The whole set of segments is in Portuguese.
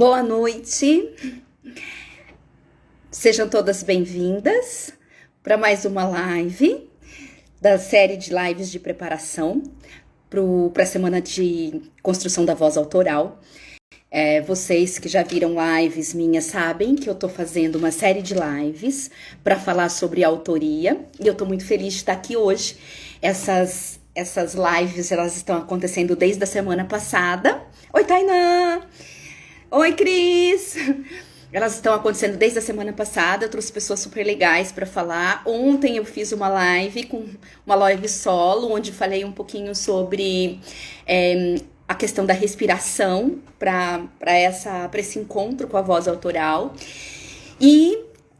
Boa noite, sejam todas bem-vindas para mais uma live da série de lives de preparação para a semana de construção da voz autoral. Vocês que já viram lives minhas sabem que eu tô fazendo uma série de lives para falar sobre autoria e eu tô muito feliz de estar aqui hoje. Essas lives, elas estão acontecendo desde a semana passada. Oi, Tainã! Oi, Cris! Elas estão acontecendo desde a semana passada, eu trouxe pessoas super legais para falar. Ontem eu fiz uma live solo, onde falei um pouquinho sobre a questão da respiração para esse encontro com a voz autoral. E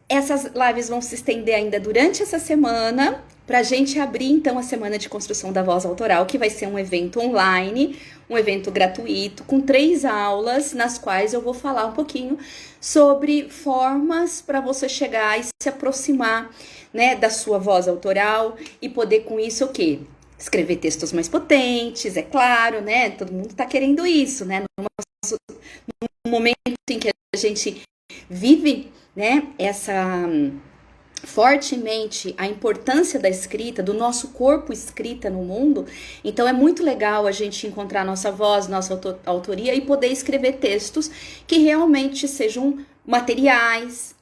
essas lives vão se estender ainda durante essa semana, para a gente abrir então a semana de construção da voz autoral, que vai ser um evento online, um evento gratuito, com 3 aulas, nas quais eu vou falar um pouquinho sobre formas para você chegar e se aproximar, né, da sua voz autoral e poder com isso o quê? Escrever textos mais potentes, é claro, né? Todo mundo tá querendo isso, né? No momento em que a gente vive, né, fortemente a importância da escrita, do nosso corpo escrita no mundo, então é muito legal a gente encontrar nossa voz, nossa autoria e poder escrever textos que realmente sejam materiais,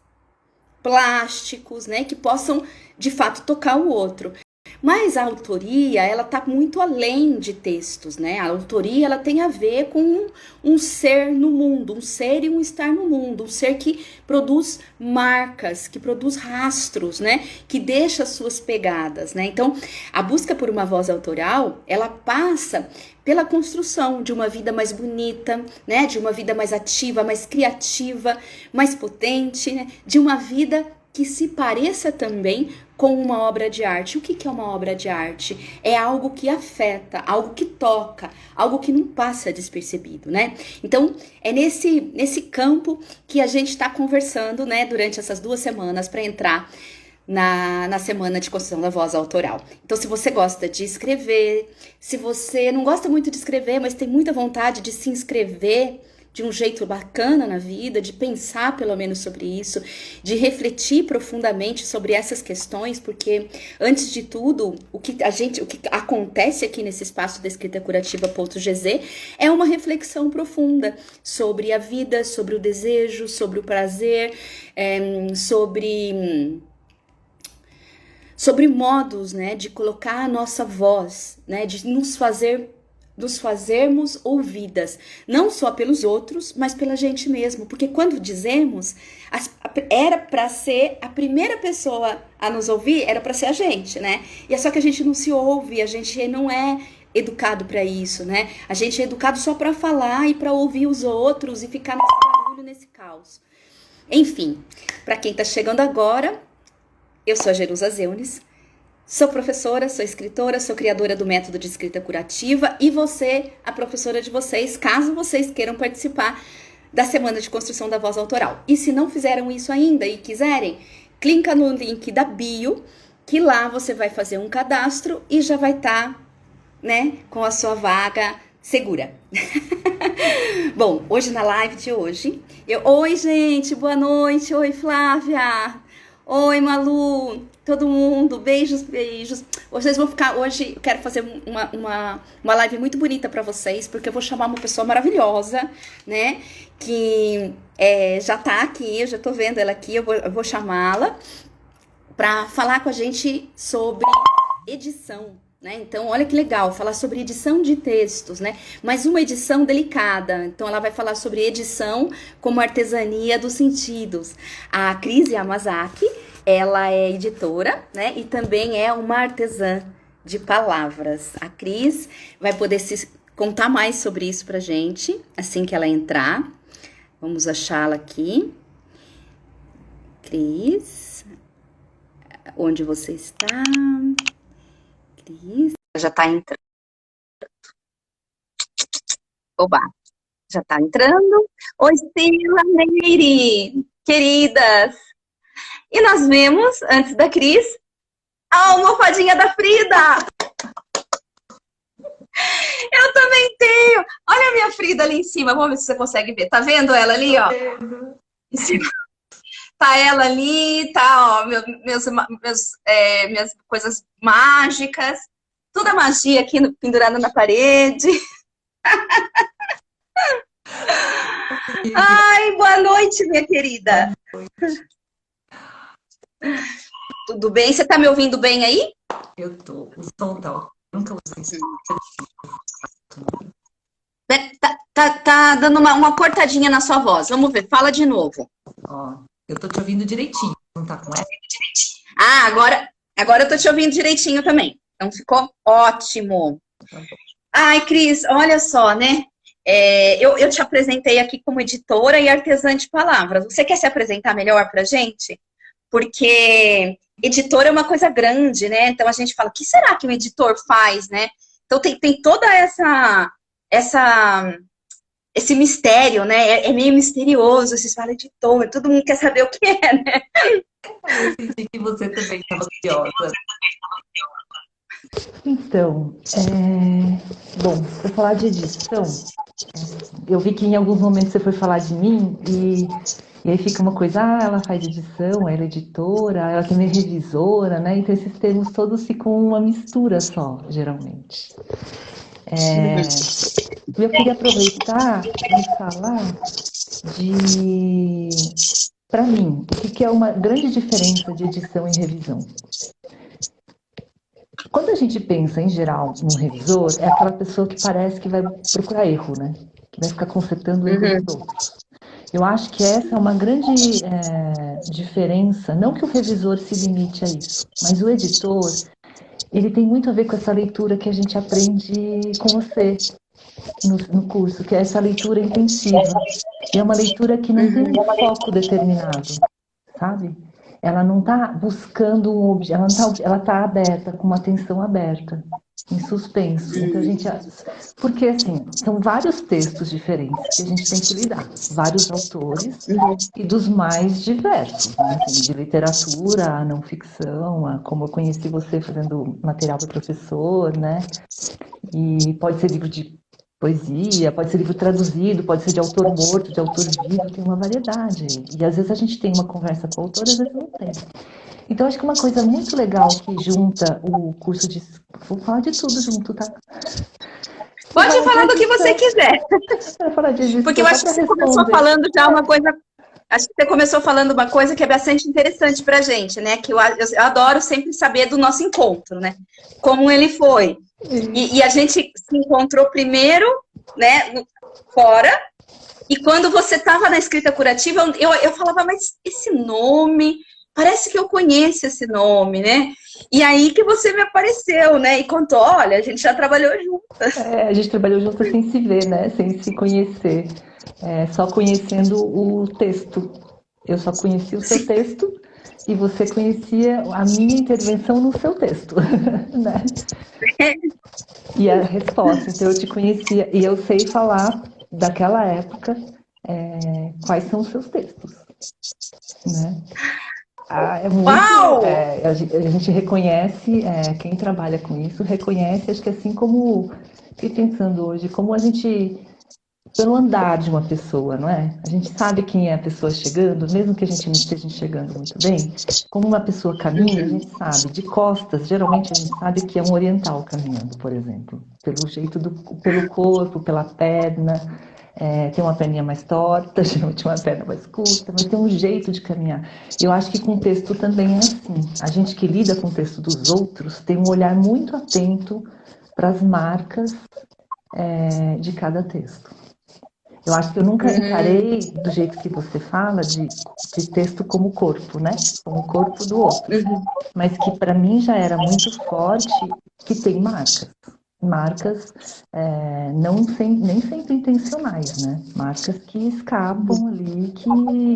plásticos, né, que possam de fato tocar o outro. Mas a autoria, ela tá muito além de textos, né? A autoria, ela tem a ver com um ser no mundo, um ser e um estar no mundo, um ser que produz marcas, que produz rastros, né? Que deixa suas pegadas, né? Então, a busca por uma voz autoral, ela passa pela construção de uma vida mais bonita, né? De uma vida mais ativa, mais criativa, mais potente, né? De uma vida que se pareça também com uma obra de arte. O que é uma obra de arte? É algo que afeta, algo que toca, algo que não passa despercebido, né? Então, é nesse campo que a gente está conversando, né, durante essas 2 semanas para entrar na semana de construção da voz autoral. Então, se você gosta de escrever, se você não gosta muito de escrever, mas tem muita vontade de se inscrever de um jeito bacana na vida, de pensar pelo menos sobre isso, de refletir profundamente sobre essas questões, porque antes de tudo, o que acontece aqui nesse espaço da escrita curativa.gz é uma reflexão profunda sobre a vida, sobre o desejo, sobre o prazer, sobre modos, né, de colocar a nossa voz, né, de nos fazermos ouvidas, não só pelos outros, mas pela gente mesmo, porque quando dizemos, era para ser a primeira pessoa a nos ouvir, era para ser a gente, né? E é só que a gente não se ouve, a gente não é educado para isso, né? A gente é educado só para falar e para ouvir os outros e ficar nesse barulho, nesse caos. Enfim, para quem tá chegando agora, eu sou a Jerusa Zeunes. Sou professora, sou escritora, sou criadora do método de escrita curativa e você, a professora de vocês, caso vocês queiram participar da semana de construção da voz autoral. E se não fizeram isso ainda e quiserem, clica no link da bio, que lá você vai fazer um cadastro e já vai estar, né, com a sua vaga segura. Bom, hoje na live de hoje, oi gente, boa noite, oi Flávia, oi Malu, todo mundo, beijos. Vocês vão ficar hoje, eu quero fazer uma live muito bonita para vocês, porque eu vou chamar uma pessoa maravilhosa, né, que já tá aqui, eu já tô vendo ela aqui, eu vou chamá-la para falar com a gente sobre edição, né? Então, olha que legal, falar sobre edição de textos, né? Mas uma edição delicada. Então, ela vai falar sobre edição como artesania dos sentidos. A Cris Yamazaki, ela é editora, né? E também é uma artesã de palavras. A Cris vai poder contar mais sobre isso pra gente assim que ela entrar. Vamos achá-la aqui. Cris, onde você está? Cris, já tá entrando. Oba, já tá entrando. Oi, Sila, Meire, queridas. E nós vemos, antes da Cris, a almofadinha da Frida. Eu também tenho. Olha a minha Frida. querida ali em cima. Vamos ver se você consegue ver. Tá vendo ela ali, ó? Em cima. Tá ela ali, tá, ó, minhas coisas mágicas. Toda magia aqui pendurada na parede. Ai, boa noite, minha querida. Tudo bem? Você tá me ouvindo bem aí? Eu tô. O som tá ó. Nunca usei. Tá dando uma cortadinha na sua voz. Vamos ver, fala de novo. Ó, eu tô te ouvindo direitinho. Não tá com essa? Ah, agora eu tô te ouvindo direitinho também. Então ficou ótimo. Ai, Cris, olha só, né? Eu te apresentei aqui como editora e artesã de palavras. Você quer se apresentar melhor pra gente? Porque editor é uma coisa grande, né? Então a gente fala, o que será que o editor faz, né? Então tem toda esse mistério, né? É meio misterioso, vocês falam editor, todo mundo quer saber o que é, né? Eu senti que você também estava curiosa. Então, bom, para falar de edição, eu vi que em alguns momentos você foi falar de mim e aí fica uma coisa, ela faz edição, ela é editora, ela também é revisora, né? Então esses termos todos ficam uma mistura só, geralmente. Eu queria aproveitar e falar para mim, o que é uma grande diferença de edição e revisão. Quando a gente pensa, em geral, num revisor, é aquela pessoa que parece que vai procurar erro, né? Que vai ficar consertando o erro dos outros. Eu acho que essa é uma grande diferença, não que o revisor se limite a isso, mas o editor, ele tem muito a ver com essa leitura que a gente aprende com você no curso, que é essa leitura intensiva. E é uma leitura que não tem um foco determinado, sabe? Ela não está buscando um objeto, ela está aberta, com uma atenção aberta, em suspenso. Então, porque, assim, são vários textos diferentes que a gente tem que lidar, vários autores e dos mais diversos, né? Assim, de literatura, a não ficção, como eu conheci você fazendo material para professor, né? E pode ser livro de poesia, pode ser livro traduzido, pode ser de autor morto, de autor vivo, tem uma variedade. E às vezes a gente tem uma conversa com o autor, às vezes não tem. Então acho que uma coisa muito legal que junta o curso de... Vou falar de tudo junto, tá? Pode falar do que você quiser. Falar de edição, porque eu acho que você começou falando já uma coisa... Acho que você começou falando uma coisa que é bastante interessante pra gente, né? Que eu adoro sempre saber do nosso encontro, né? Como ele foi. E a gente se encontrou primeiro, né, fora, e quando você estava na escrita curativa, eu falava, mas esse nome, parece que eu conheço esse nome, né? E aí que você me apareceu, né, e contou, olha, a gente já trabalhou juntas. A gente trabalhou juntas sem se ver, né, sem se conhecer, só conhecendo o texto. Eu só conheci o seu texto e você conhecia a minha intervenção no seu texto, né? E a resposta, então eu te conhecia e eu sei falar daquela época quais são os seus textos, né? É muito, a gente reconhece, quem trabalha com isso reconhece, acho que assim como fiquei pensando hoje, como a gente, pelo andar de uma pessoa, não é? A gente sabe quem é a pessoa chegando, mesmo que a gente não esteja enxergando muito bem, como uma pessoa caminha, a gente sabe, de costas, geralmente a gente sabe que é um oriental caminhando, por exemplo, pelo jeito pelo corpo, pela perna, tem uma perninha mais torta, geralmente uma perna mais curta, mas tem um jeito de caminhar. Eu acho que com o texto também é assim, a gente que lida com o texto dos outros tem um olhar muito atento para as marcas de cada texto. Eu acho que eu nunca encarei do jeito que você fala de texto como corpo, né? Como o corpo do outro. Mas que para mim já era muito forte que tem marcas. Marcas nem sempre intencionais, né? Marcas que escapam ali,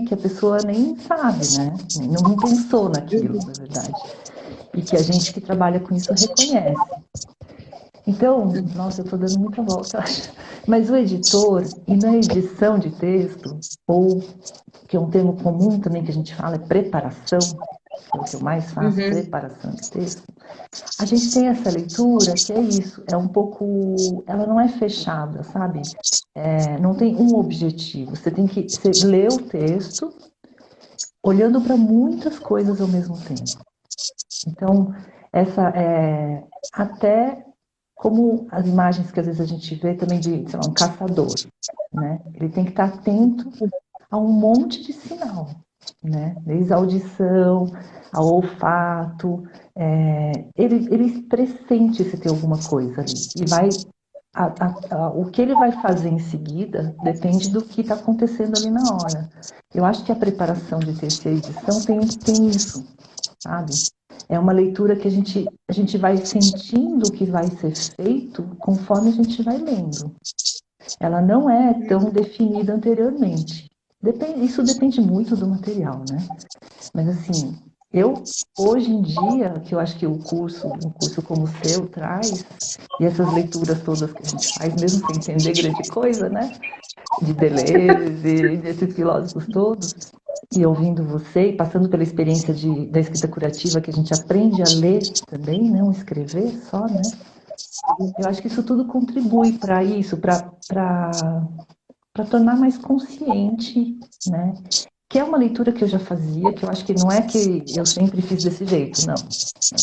que a pessoa nem sabe, né? Não pensou naquilo, na verdade. E que a gente que trabalha com isso reconhece. Então, nossa, eu estou dando muita volta, acho. Mas o editor, e na edição de texto, ou que é um termo comum também que a gente fala, é preparação, que é o que eu mais faço, Uhum. preparação de texto, a gente tem essa leitura que é isso, é um pouco, ela não é fechada, sabe? Não tem um objetivo, você lê o texto olhando para muitas coisas ao mesmo tempo. Então, essa é até como as imagens que às vezes a gente vê também de, sei lá, um caçador, né? Ele tem que estar atento a um monte de sinal, né? Desde a audição, ao olfato, ele pressente se tem alguma coisa ali e vai o que ele vai fazer em seguida depende do que está acontecendo ali na hora. Eu acho que a preparação de texto e a edição tem isso, sabe? É uma leitura que a gente vai sentindo o que vai ser feito conforme a gente vai lendo. Ela não é tão definida anteriormente. Isso depende muito do material, né? Mas assim, hoje em dia, que eu acho que um curso como o seu traz, e essas leituras todas que a gente faz, mesmo sem entender grande coisa, né? De Deleuze, desses filósofos todos, e ouvindo você, e passando pela experiência da escrita curativa, que a gente aprende a ler também, não escrever só, né? Eu acho que isso tudo contribui para isso, para tornar mais consciente, né? Que é uma leitura que eu já fazia, que eu acho que não é que eu sempre fiz desse jeito, não.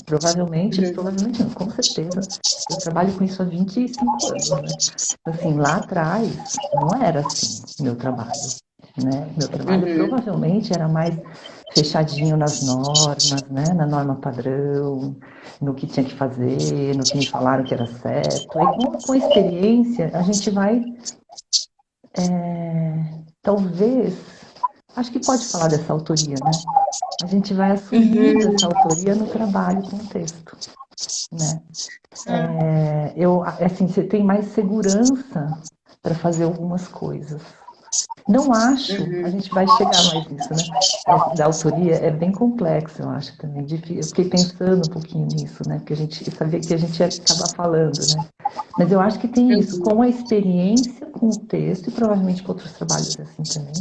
Provavelmente não, com certeza. Eu trabalho com isso há 25 anos, né? Assim, lá atrás, não era assim meu trabalho, né? Meu trabalho provavelmente era mais fechadinho nas normas, né? Na norma padrão, no que tinha que fazer, no que me falaram que era certo. Aí, com a experiência, a gente vai talvez, acho que pode falar dessa autoria, né? A gente vai assumindo essa autoria no trabalho com o texto, né? Assim, você tem mais segurança para fazer algumas coisas. Não acho, a gente vai chegar mais nisso, né? Da autoria é bem complexo, eu acho também. Eu fiquei pensando um pouquinho nisso, né? Porque a gente sabia que a gente ia acabar falando, né? Mas eu acho que tem isso, com a experiência com o texto, e provavelmente com outros trabalhos assim também,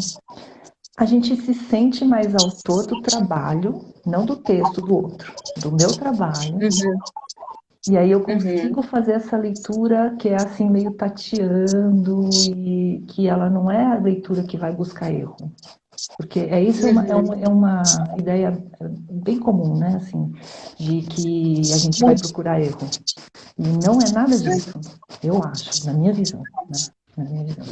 a gente se sente mais autor do trabalho, não do texto do outro, do meu trabalho. E aí eu consigo fazer essa leitura que é assim meio tateando e que ela não é a leitura que vai buscar erro. Porque isso é uma ideia bem comum, né? Assim, de que a gente vai procurar erro. E não é nada disso, eu acho, na minha visão. Né? Na minha visão.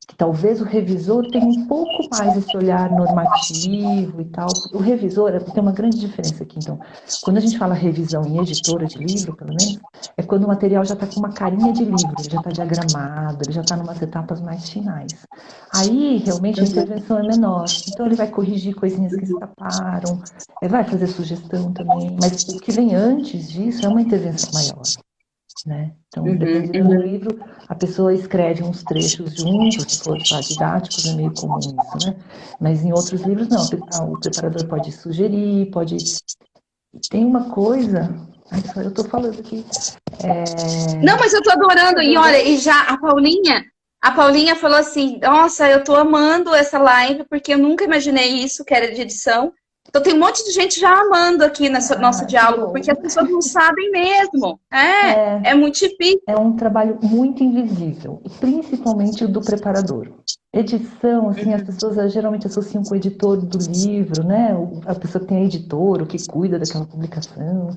Que talvez o revisor tenha um pouco mais esse olhar normativo e tal. O revisor tem uma grande diferença aqui. Então, quando a gente fala revisão em editora de livro, pelo menos, é quando o material já está com uma carinha de livro, ele já está diagramado, ele já está em umas etapas mais finais. Aí, realmente, a intervenção é menor. Então, ele vai corrigir coisinhas que escaparam, vai fazer sugestão também. Mas o que vem antes disso é uma intervenção maior. Né? Então, dependendo do livro, a pessoa escreve uns trechos juntos, se for didáticos, é meio comum isso, né? Mas em outros livros, não. O preparador pode sugerir, pode... Tem uma coisa... Ai, só eu tô falando aqui. Não, mas eu tô adorando. E olha, e já a Paulinha falou assim, nossa, eu tô amando essa live, porque eu nunca imaginei isso, que era de edição. Então tem um monte de gente já amando aqui nesse nosso diálogo, porque as pessoas não sabem mesmo. É muito difícil. É um trabalho muito invisível, e principalmente o do preparador. Edição, assim, as pessoas geralmente associam com o editor do livro, né? A pessoa que tem a editora, o que cuida daquela publicação.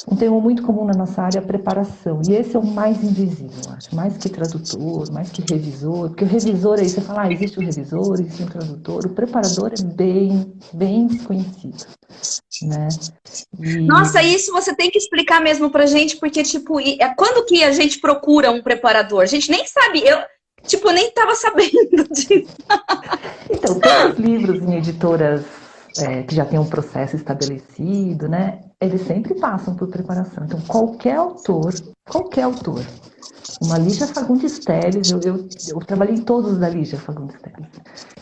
Um termo muito comum na nossa área é a preparação, e esse é o mais invisível, eu acho, mais que tradutor, mais que revisor, porque o revisor aí, você fala, existe o revisor, existe o tradutor, o preparador é bem desconhecido, né? Nossa, isso você tem que explicar mesmo pra gente, porque, tipo, quando que a gente procura um preparador? A gente nem sabe, eu nem tava sabendo disso. Então, todos os livros em editoras que já tem um processo estabelecido, né? Eles sempre passam por preparação. Então, qualquer autor, uma Lígia Fagundes Telles, eu trabalhei em todos da Lígia Fagundes Telles.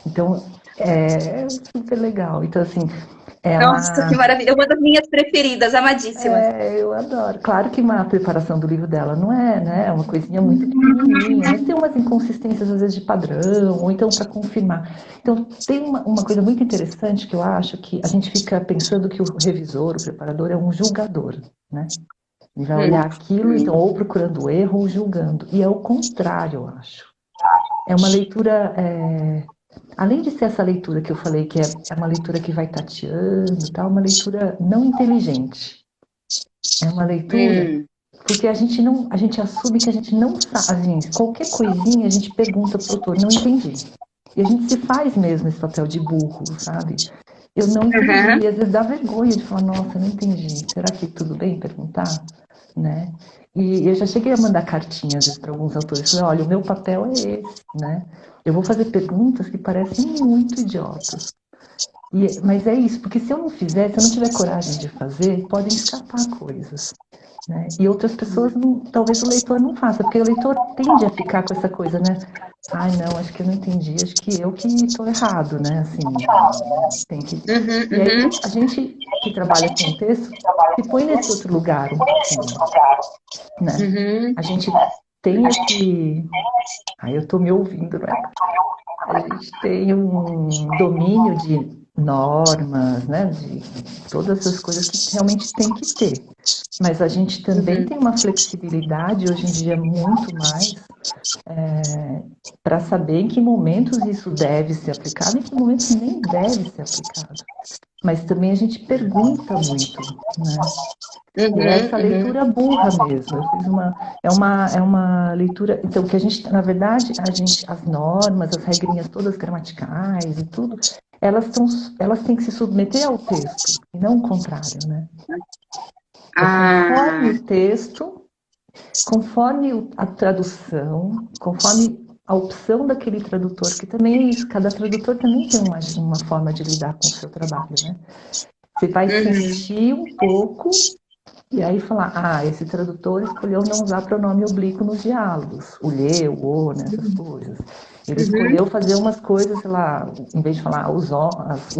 Então, é super legal. Então, assim, Nossa, que maravilha. É uma das minhas preferidas, amadíssimas. Eu adoro. Claro que a preparação do livro dela não é, né? É uma coisinha muito pequenininha, mas tem umas inconsistências às vezes de padrão, ou então para confirmar. Então, tem uma coisa muito interessante que eu acho que a gente fica pensando que o revisor, o preparador, é um julgador, né? Ele vai olhar aquilo, então, ou procurando erro ou julgando. E é o contrário, eu acho. É uma leitura, além de ser essa leitura que eu falei, que é uma leitura que vai tateando, tá? Uma leitura não inteligente. É uma leitura porque a gente assume que a gente não sabe, gente, qualquer coisinha a gente pergunta pro autor, não entendi. E a gente se faz mesmo esse papel de burro, sabe? Eu não entendi, e às vezes dá vergonha de falar, nossa, eu não entendi, será que tudo bem perguntar? Né? E eu já cheguei a mandar cartinhas para alguns autores, falei, olha, o meu papel é esse, né? Eu vou fazer perguntas que parecem muito idiotas. Mas é isso, porque se eu não fizer, se eu não tiver coragem de fazer, podem escapar coisas. Né? E outras pessoas, talvez o leitor não faça, porque o leitor tende a ficar com essa coisa, né? Ai, não, acho que eu não entendi, acho que eu que estou errado, né? Assim, tem que... E aí, a gente que trabalha com texto, se põe nesse outro lugar um pouquinho, né? A gente tem esse... Ai, eu estou me ouvindo, né? A gente tem um domínio de normas, né? De todas essas coisas que realmente tem que ter. Mas a gente também tem uma flexibilidade, hoje em dia, muito mais, para saber em que momentos isso deve ser aplicado e em que momentos nem deve ser aplicado. Mas também a gente pergunta muito, né? E é essa leitura burra mesmo. Eu fiz uma leitura. Então, que a gente, na verdade, as normas, as regrinhas todas gramaticais e tudo, elas têm que se submeter ao texto, e não o contrário, né? Conforme o texto, conforme a tradução, conforme a opção daquele tradutor, que também é isso, cada tradutor também tem uma forma de lidar com o seu trabalho, né? Você vai sentir um pouco e aí falar, esse tradutor escolheu não usar pronome oblíquo nos diálogos, o lhe, o o, né, essas coisas. Ele escolheu fazer umas coisas, sei lá, em vez de falar os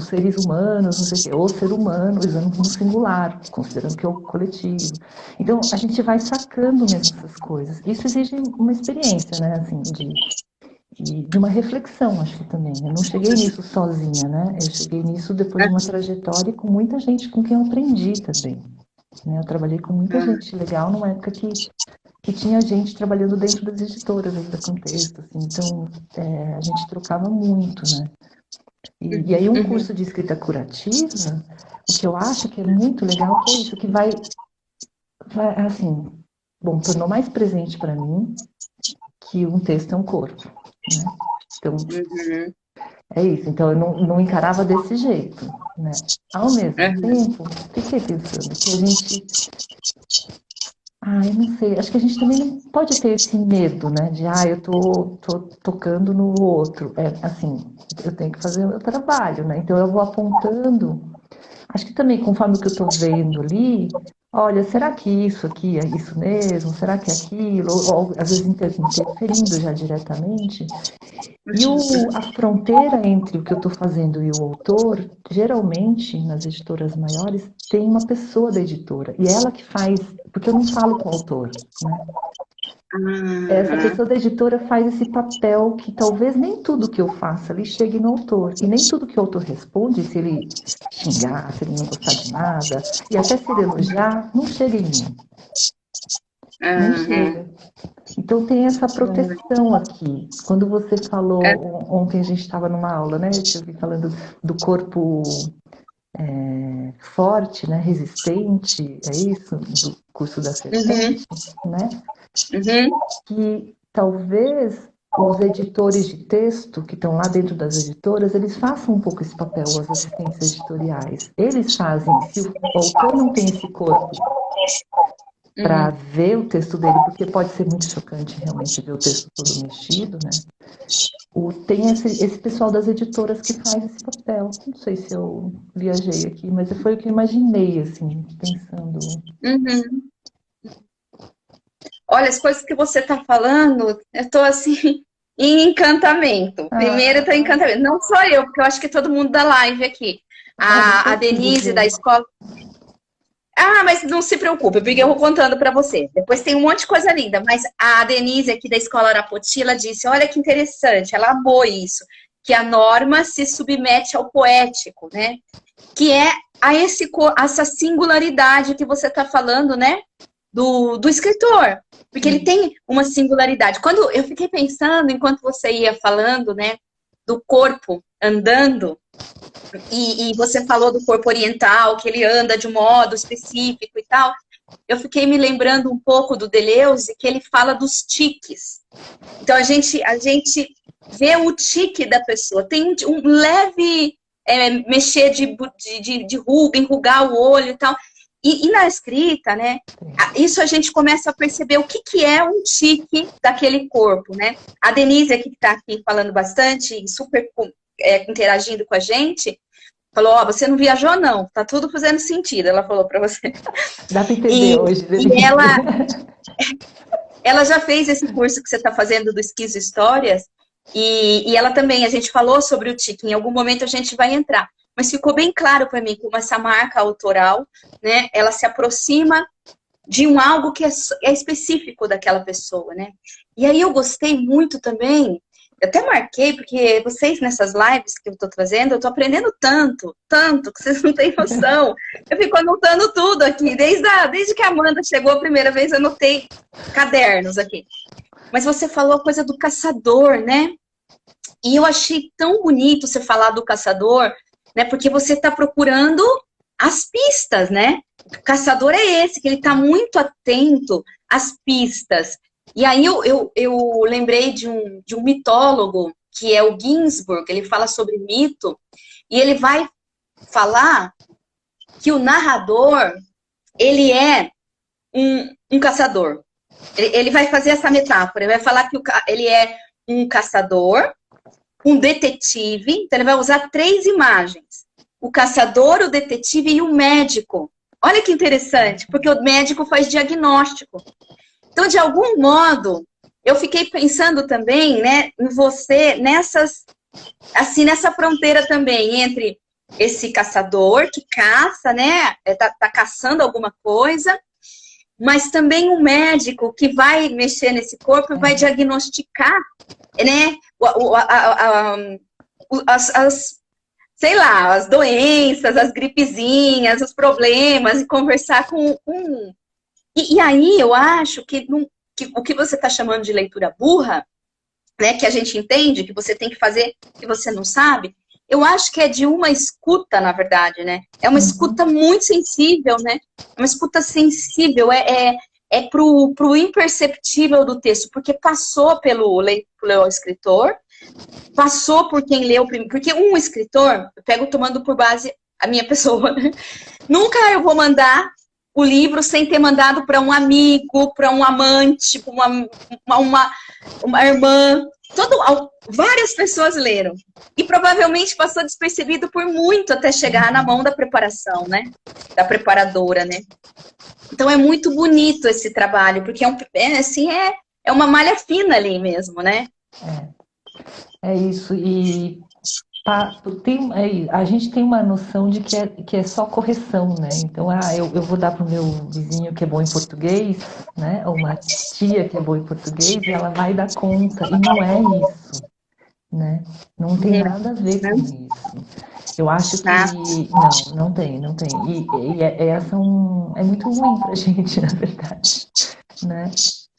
seres humanos, não sei o quê, o ser humano, usando no singular, considerando que é o coletivo. Então, a gente vai sacando mesmo essas coisas. Isso exige uma experiência, né, assim, de uma reflexão, acho que também. Eu não cheguei nisso sozinha, né? Eu cheguei nisso depois de uma trajetória e com muita gente com quem eu aprendi também. Né? Eu trabalhei com muita gente legal numa época que tinha gente trabalhando dentro das editoras da Contexto, assim, então a gente trocava muito, né? E aí um curso de escrita curativa, o que eu acho que é muito legal é isso, que vai assim, bom, tornou mais presente para mim que um texto é um corpo, né? Então, é isso. Então, eu não encarava desse jeito, né? Ao mesmo tempo, fiquei pensando que a gente... eu não sei. Acho que a gente também não pode ter esse medo, né? De, eu tô tocando no outro. Assim, eu tenho que fazer o meu trabalho, né? Então, eu vou apontando. Acho que também, conforme o que eu estou vendo ali, olha, será que isso aqui é isso mesmo? Será que é aquilo? Ou às vezes interferindo já diretamente. E a fronteira entre o que eu estou fazendo e o autor, geralmente, nas editoras maiores, tem uma pessoa da editora. E ela que faz, porque eu não falo com o autor, né? Essa pessoa da editora faz esse papel que talvez nem tudo que eu faça ali chegue no autor. E nem tudo que o autor responde, se ele xingar, se ele não gostar de nada, e até se ele elogiar, não chega em mim. Não chega. Então tem essa proteção aqui. Quando você falou, ontem a gente estava numa aula, né? Eu te ouvi falando do corpo forte, né? Resistente, é isso? Do curso da serpente, né? Que talvez os editores de texto que estão lá dentro das editoras, eles façam um pouco esse papel, as assistências editoriais. Eles fazem, se o autor não tem esse corpo para ver o texto dele, porque pode ser muito chocante realmente ver o texto todo mexido, né? Tem esse pessoal das editoras que faz esse papel. Não sei se eu viajei aqui, mas foi o que eu imaginei, assim, pensando. Olha, as coisas que você está falando, eu estou assim, em encantamento. Primeiro eu estou em encantamento. Não só eu, porque eu acho que todo mundo da live aqui. A Denise da escola... Ah, mas não se preocupe, porque eu vou contando para você. Depois tem um monte de coisa linda, mas a Denise aqui da Escola Arapoti, ela disse, olha que interessante, ela amou isso, que a norma se submete ao poético, né? Que é essa singularidade que você está falando, né? Do escritor, porque ele tem uma singularidade. Quando eu fiquei pensando, enquanto você ia falando, né? Do corpo andando, e você falou do corpo oriental, que ele anda de um modo específico e tal, eu fiquei me lembrando um pouco do Deleuze, que ele fala dos tiques. Então, a gente vê o tique da pessoa, tem um leve mexer de ruga, enrugar o olho e tal. E na escrita, né, isso a gente começa a perceber o que é um tique daquele corpo, né? A Denise, que está aqui falando bastante, super interagindo com a gente, falou, ó, você não viajou não, tá tudo fazendo sentido, ela falou para você. Dá para entender hoje. E ela já fez esse curso que você está fazendo do Esquizo Histórias, e ela também, a gente falou sobre o tique, em algum momento a gente vai entrar. Mas ficou bem claro para mim como essa marca autoral, né, ela se aproxima de algo que é específico daquela pessoa, né? E aí eu gostei muito também, eu até marquei, porque vocês nessas lives que eu estou trazendo, eu estou aprendendo tanto, que vocês não têm noção. Eu fico anotando tudo aqui, desde que a Amanda chegou a primeira vez, eu anotei cadernos aqui. Mas você falou a coisa do caçador, né? E eu achei tão bonito você falar do caçador, né? Porque você está procurando as pistas, né? O caçador é esse, que ele está muito atento às pistas. E aí eu lembrei de um mitólogo, que é o Ginsburg, ele fala sobre mito, e ele vai falar que o narrador, ele é um caçador. Ele vai fazer essa metáfora, ele vai falar que ele é um caçador, um detetive, então ele vai usar 3 imagens. O caçador, o detetive e o médico. Olha que interessante, porque o médico faz diagnóstico. Então, de algum modo, eu fiquei pensando também, né, em você, nessa fronteira também, entre esse caçador que caça, né, tá caçando alguma coisa, mas também um médico que vai mexer nesse corpo e vai diagnosticar, né, sei lá, as doenças, as gripezinhas, os problemas, e conversar com E aí eu acho que o que você está chamando de leitura burra, né, que a gente entende, que você tem que fazer, que você não sabe, eu acho que é de uma escuta, na verdade, né? É uma escuta muito sensível, né? É uma escuta sensível, pro imperceptível do texto, porque passou pelo escritor, passou por quem leu primeiro, porque um escritor, eu pego tomando por base a minha pessoa, né? Nunca eu vou mandar o livro sem ter mandado para um amigo, para um amante, para uma irmã. Várias pessoas leram. E provavelmente passou despercebido por muito até chegar na mão da preparação, né? Da preparadora, né? Então é muito bonito esse trabalho, porque é uma malha fina ali mesmo, né? É isso. E a gente tem uma noção de que é só correção, né? Então, eu vou dar para o meu vizinho que é bom em português, né? Ou uma tia que é boa em português, e ela vai dar conta. E não é isso, né? Não tem nada a ver com isso. Eu acho que... Não tem. É muito ruim para a gente, na verdade, né?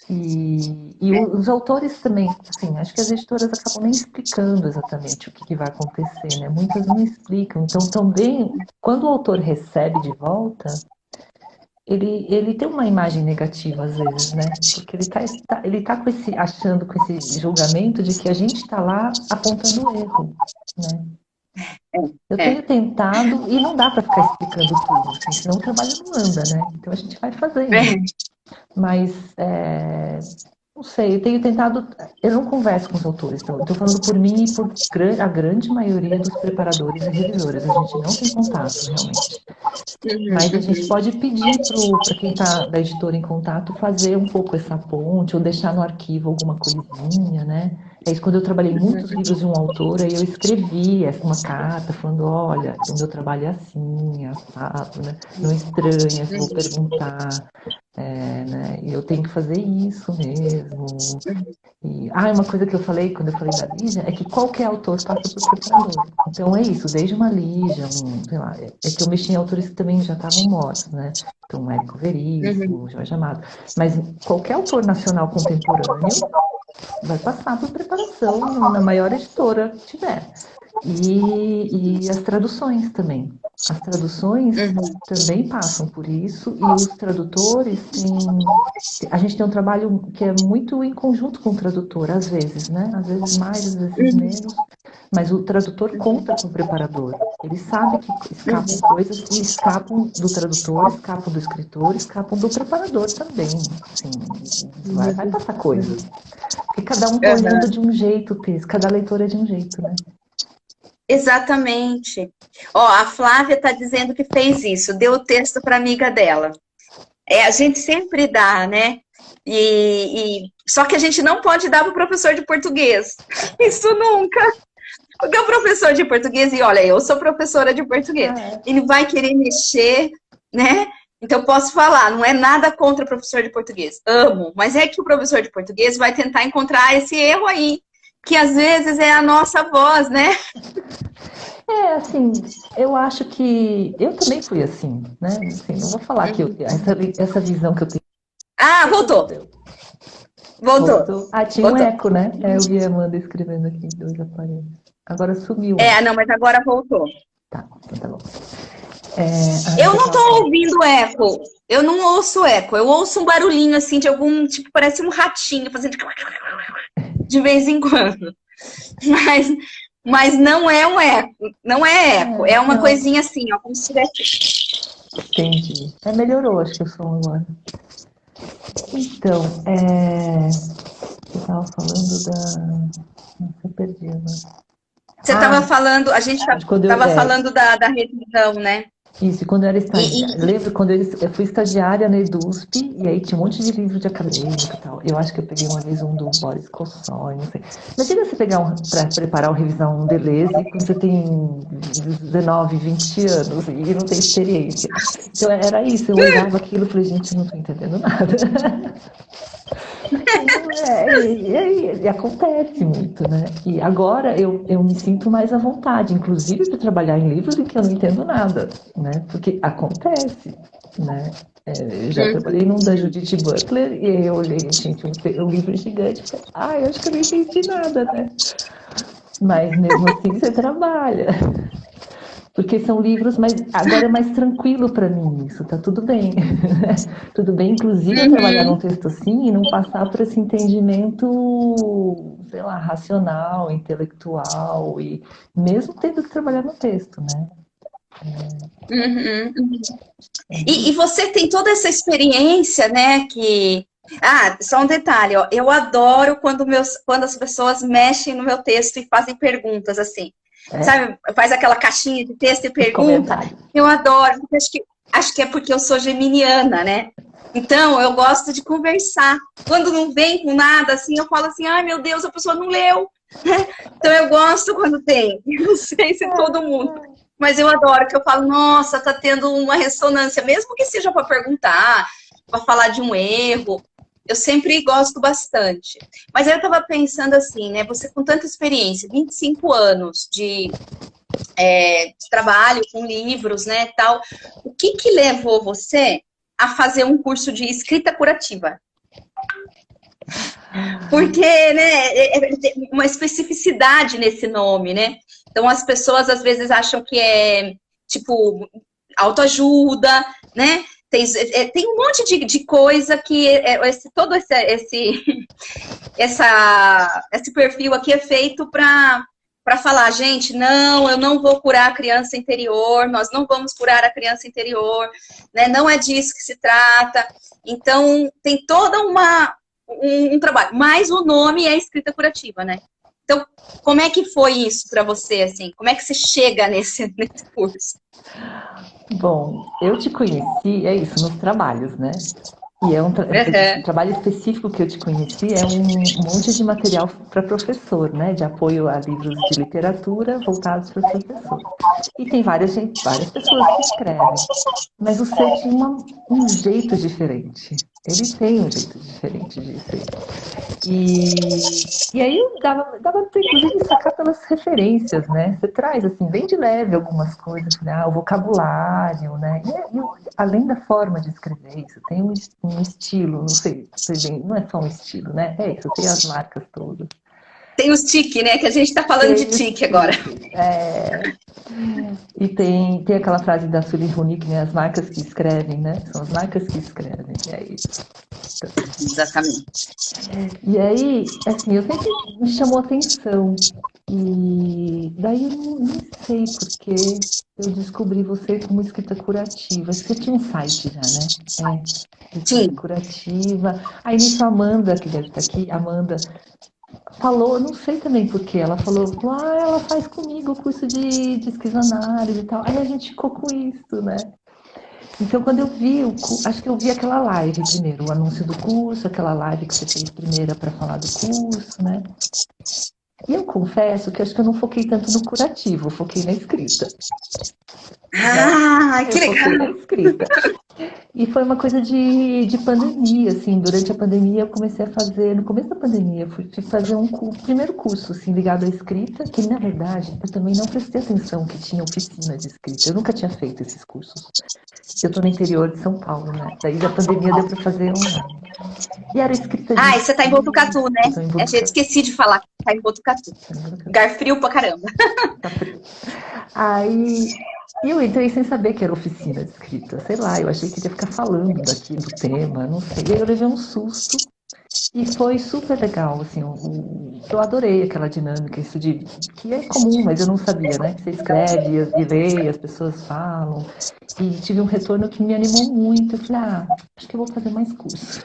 E os autores também, assim, acho que as editoras acabam nem explicando exatamente o que vai acontecer, né? Muitas não explicam. Então, também, quando o autor recebe de volta, ele tem uma imagem negativa às vezes, né? Porque ele tá achando com esse julgamento de que a gente está lá apontando o erro, né? Eu tenho tentado, e não dá para ficar explicando tudo, assim, senão o trabalho não anda, né? Então a gente vai fazendo. Mas Não sei, eu tenho tentado. Eu não converso com os autores, então, eu estou falando por mim e por a grande maioria dos preparadores e revisores. A gente não tem contato, realmente. Mas a gente pode pedir para quem está da editora em contato fazer um pouco essa ponte, ou deixar no arquivo alguma coisinha, né? É isso, quando eu trabalhei muitos livros de um autor, aí eu escrevi uma carta falando, olha, o meu trabalho é assim, assado, né? Não estranha, vou perguntar, né? E eu tenho que fazer isso mesmo. E, uma coisa que eu falei quando eu falei da Lígia é que qualquer autor passa por preparador. Então é isso, desde uma Lígia, sei lá, é que eu mexi em autores que também já estavam mortos, né? Então, Érico Veríssimo, Jorge Amado. Mas qualquer autor nacional contemporâneo vai passar por preparação na maior editora que tiver. E as traduções também. As traduções também passam por isso, e os tradutores a gente tem um trabalho que é muito em conjunto com o tradutor, às vezes, né? Às vezes mais, às vezes menos, mas o tradutor conta com o preparador. Ele sabe que escapam coisas que escapam do tradutor, escapam do escritor, escapam do preparador também. Assim, vai passar coisas. Porque cada um está olhando de um jeito o texto, cada leitor é de um jeito, né? Exatamente. Ó, a Flávia está dizendo que fez isso, deu o texto para amiga dela. A gente sempre dá, né? Só que a gente não pode dar para o professor de português. Isso nunca. Porque o professor de português, e olha, eu sou professora de português, ele vai querer mexer, né? Então, eu posso falar, não é nada contra o professor de português. Amo, mas é que o professor de português vai tentar encontrar esse erro aí, que às vezes é a nossa voz, né? Assim, eu acho que eu também fui assim, né? Assim, não vou falar que essa visão que eu tenho. Voltou. Tinha um eco, né? Eu vi a Amanda escrevendo aqui, 2 aparelhos. Agora sumiu. Não, mas agora voltou. Tá, então tá bom. Eu não tô ouvindo eco. Eu não ouço eco. Eu ouço um barulhinho assim de algum, tipo, parece um ratinho fazendo de vez em quando. Mas não é um eco. Não é eco. É uma coisinha assim, ó, como se tivesse. Entendi. Melhorou, acho que o som agora. Então, eu tava falando da... Nossa, eu perdi agora. Você estava falando, a gente estava falando da revisão, né? Isso, quando eu era estagiária. Eu lembro quando eu fui estagiária na EDUSP, e aí tinha um monte de livro de acadêmico e tal. Eu acho que eu peguei uma vez um do Boris Kossoi, não sei. Imagina você pegar para preparar ou revisar um Deleuze quando você tem 19, 20 anos e não tem experiência. Então era isso, eu olhava aquilo e falei, gente, eu não estou entendendo nada. E acontece muito, né? E agora eu me sinto mais à vontade, inclusive para trabalhar em livros em que eu não entendo nada, né? Porque acontece, né? Eu já trabalhei num da Judith Butler e aí eu olhei, gente, um livro gigante e falei, eu acho que eu não entendi nada, né? Mas mesmo assim você trabalha. Porque são livros, mas agora é mais tranquilo para mim isso, tá tudo bem. Tudo bem, inclusive, trabalhar num texto assim e não passar por esse entendimento, sei lá, racional, intelectual, e mesmo tendo que trabalhar no texto, né? E você tem toda essa experiência, né, que... só um detalhe, ó, eu adoro quando as pessoas mexem no meu texto e fazem perguntas, assim. Sabe, faz aquela caixinha de texto e pergunta. Eu adoro, porque acho que é porque eu sou geminiana, né? Então, eu gosto de conversar. Quando não vem com nada, assim, eu falo assim, meu Deus, a pessoa não leu. Então, eu gosto quando tem. Não sei se todo mundo. Mas eu adoro, que eu falo, nossa, tá tendo uma ressonância, mesmo que seja para perguntar, para falar de um erro. Eu sempre gosto bastante. Mas eu estava pensando assim, né? Você com tanta experiência, 25 anos de trabalho com livros, né, tal. O que levou você a fazer um curso de escrita curativa? Porque, né, tem uma especificidade nesse nome, né? Então, as pessoas às vezes acham que é, tipo, autoajuda, né? Tem um monte de coisa que todo esse perfil aqui é feito para falar, gente, não, eu não vou curar a criança interior, nós não vamos curar a criança interior, né? Não é disso que se trata. Então, tem toda um trabalho. Mas o nome é escrita curativa, né? Então, como é que foi isso para você, assim? Como é que você chega nesse curso? Bom, eu te conheci, é isso, nos trabalhos, né? E o trabalho específico que eu te conheci é um monte de material para professor, né? De apoio a livros de literatura voltados para professor. E tem várias pessoas que escrevem. Mas o seu tinha um jeito diferente. Ele tem um jeito diferente de ser. E aí dava para, inclusive, sacar pelas referências, né? Você traz, assim, bem de leve algumas coisas, né? O vocabulário, né? Além da forma de escrever, isso tem um estilo, não sei, não é só um estilo, né? É isso, tem as marcas todas. Tem os tique, né? Que a gente está falando de tique agora. E tem aquela frase da Sully Runick, né? As marcas que escrevem, né? São as marcas que escrevem, é isso. Exatamente. E aí, assim, eu sempre me chamou a atenção. E daí eu não sei porque eu descobri você como escrita curativa. Acho que você tinha um site já, né? Escrita curativa. Aí nisso a Amanda, que deve estar aqui, Amanda falou, não sei também porquê, ela falou, ela faz comigo o curso de esquizoanálise e tal. Aí a gente ficou com isso, né? Então, quando eu vi, acho que eu vi aquela live primeiro, o anúncio do curso, aquela live que você fez primeira para falar do curso, né? E eu confesso que acho que eu não foquei tanto no curativo, eu foquei na escrita. Que legal! Foquei na escrita. E foi uma coisa de pandemia, assim, durante a pandemia eu comecei a fazer, no começo da pandemia, fui fazer primeiro curso, assim, ligado à escrita, que na verdade eu também não prestei atenção que tinha oficina de escrita, eu nunca tinha feito esses cursos. Eu tô no interior de São Paulo, né? Daí da pandemia deu para fazer online. E era escrita de... E você tá em Botucatu, né? A gente esqueci de falar que tá em Botucatu. Lugar frio pra caramba. Tá frio. Aí... E eu entrei sem saber que era oficina de escrita. Sei lá, eu achei que ia ficar falando daqui do tema, não sei. E aí eu levei um susto e foi super legal, assim, eu adorei aquela dinâmica, isso que é comum, mas eu não sabia, né? Que você escreve e lê, as pessoas falam. E tive um retorno que me animou muito. Eu falei, acho que eu vou fazer mais curso.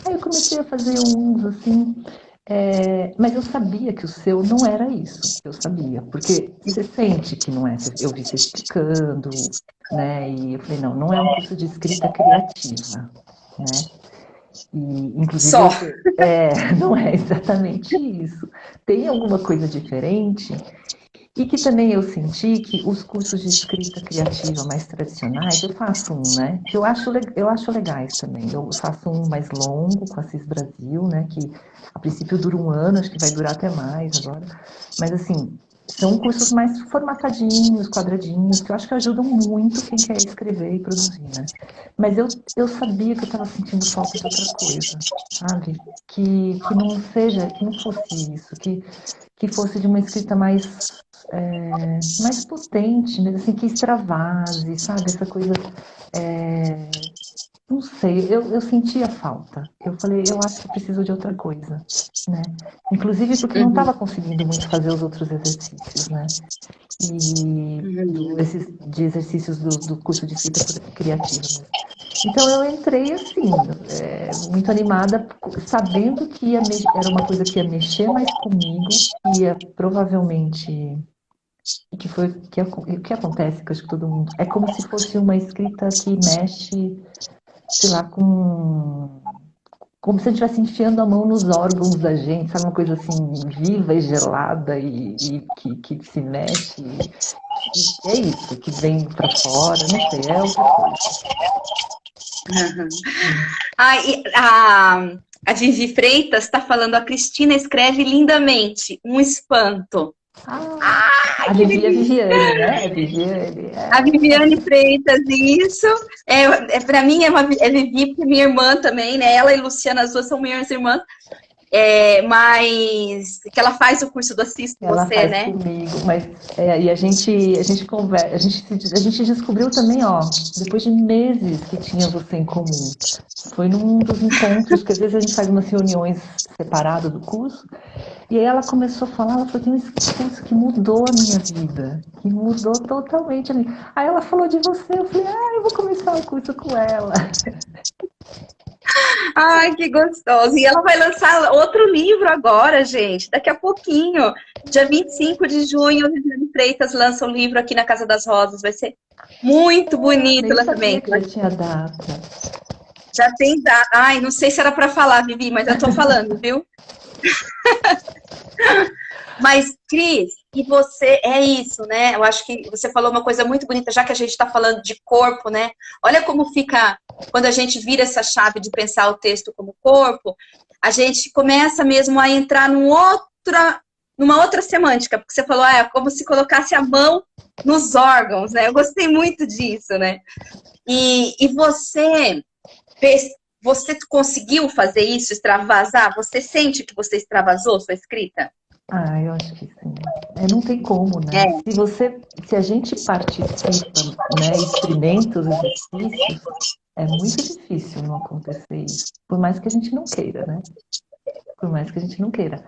Aí eu comecei a fazer uns, assim... mas eu sabia que o seu não era isso, eu sabia, porque você sente que não é, eu vi você explicando, né, e eu falei, não é um curso de escrita criativa, né, e inclusive Só. Não é exatamente isso, tem alguma coisa diferente, e que também eu senti que os cursos de escrita criativa mais tradicionais, eu faço um, né? Que eu acho legais também. Eu faço um mais longo com a CIS Brasil, né? Que a princípio dura 1 ano, acho que vai durar até mais agora. Mas assim, são cursos mais formatadinhos, quadradinhos, que eu acho que ajudam muito quem quer escrever e produzir, né? Mas eu sabia que eu estava sentindo falta de outra coisa, sabe? Que não fosse isso, que fosse de uma escrita mais potente, mas assim, que extravase, sabe? Essa coisa. Não sei, eu sentia falta. Eu falei, eu acho que preciso de outra coisa, né? Inclusive porque eu não estava conseguindo muito fazer os outros exercícios, né? De exercícios do curso de escrita criativa mesmo. Então eu entrei assim, muito animada, sabendo que era uma coisa que ia mexer mais comigo, ia provavelmente... que foi o que acontece, que eu acho que todo mundo... É como se fosse uma escrita que mexe, sei lá, como se a gente estivesse enfiando a mão nos órgãos da gente, sabe? Uma coisa assim, viva e gelada e que se mexe. E é isso, que vem para fora, não sei, é outra coisa. A Vivi Freitas está falando, a Cristina escreve lindamente, um espanto. A Viviane, né? A Viviane Freitas, isso. Para mim é Vivi, porque minha irmã também, né? Ela e Luciana, as duas são minhas irmãs. Mas que ela faz o curso do Assis com ela você, faz né? Comigo, mas e a gente conversa, a gente descobriu também, depois de meses que tinha você em comum. Foi num dos encontros, que às vezes a gente faz umas reuniões separadas do curso, e aí ela começou a falar, ela falou, tem um curso que mudou a minha vida, que mudou totalmente a minha. Aí ela falou de você, eu falei, eu vou começar o curso com ela. Ai, que gostoso. E ela vai lançar outro livro agora, gente, daqui a pouquinho. Dia 25 de junho, a Viviane Freitas lança o livro aqui na Casa das Rosas. Vai ser muito bonito Nem ela sabia também. que já tinha data. Já tem data. Ai, não sei se era para falar, Vivi, mas eu tô falando, viu? Mas, Cris, e você, é isso, né? Eu acho que você falou uma coisa muito bonita, já que a gente está falando de corpo, né? Olha como fica, quando a gente vira essa chave de pensar o texto como corpo, a gente começa mesmo a entrar numa outra semântica, porque você falou, é como se colocasse a mão nos órgãos, né? Eu gostei muito disso, né? E você conseguiu fazer isso, extravasar? Você sente que você extravasou sua escrita? Ah, eu acho que sim. Não tem como, né? Se a gente participa, né, experimenta os exercícios, é muito difícil não acontecer isso. Por mais que a gente não queira, né? Por mais que a gente não queira.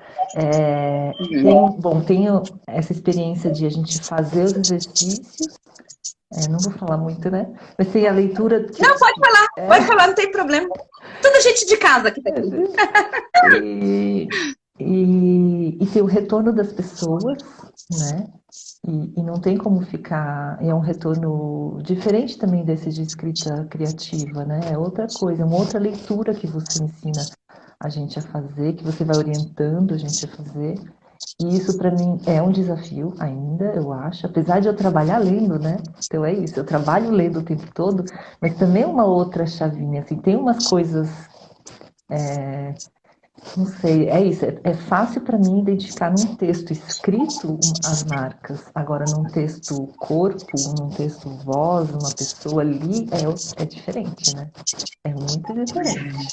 Tenho essa experiência de a gente fazer os exercícios. Não vou falar muito, né? Vai ser a leitura... Não, pode falar, não tem problema. Toda gente de casa aqui tá aqui. E ter o retorno das pessoas, né? E não tem como ficar... É um retorno diferente também desse de escrita criativa, né? É outra coisa, é uma outra leitura que você ensina a gente a fazer, que você vai orientando a gente a fazer. E isso para mim é um desafio ainda, eu acho. Apesar de eu trabalhar lendo, né? Então é isso, eu trabalho lendo o tempo todo, mas também é uma outra chavinha, assim. Tem umas coisas... Não sei, é isso. É fácil para mim identificar num texto escrito as marcas. Agora, num texto corpo, num texto voz, uma pessoa ali, é diferente, né? É muito diferente.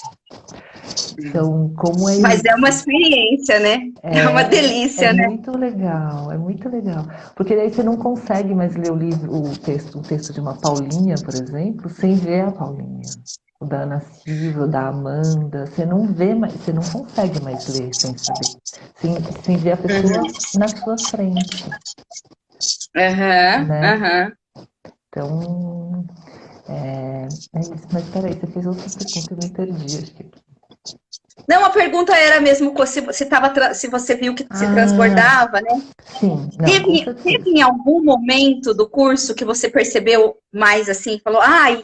Então, como é Mas isso? é uma experiência, né? É uma delícia, né? É muito legal, é muito legal. Porque daí você não consegue mais ler o texto de uma Paulinha, por exemplo, sem ver a Paulinha. O da Ana Silva, o da Amanda, você não vê mais, você não consegue mais ler sem saber, sem ver a pessoa na sua frente. Né? Então, é isso. Mas peraí, você fez outra pergunta, eu me perdi, acho que. Não, a pergunta era mesmo se você viu que se transbordava, né? Sim. Teve em algum momento do curso que você percebeu mais assim, falou, ai,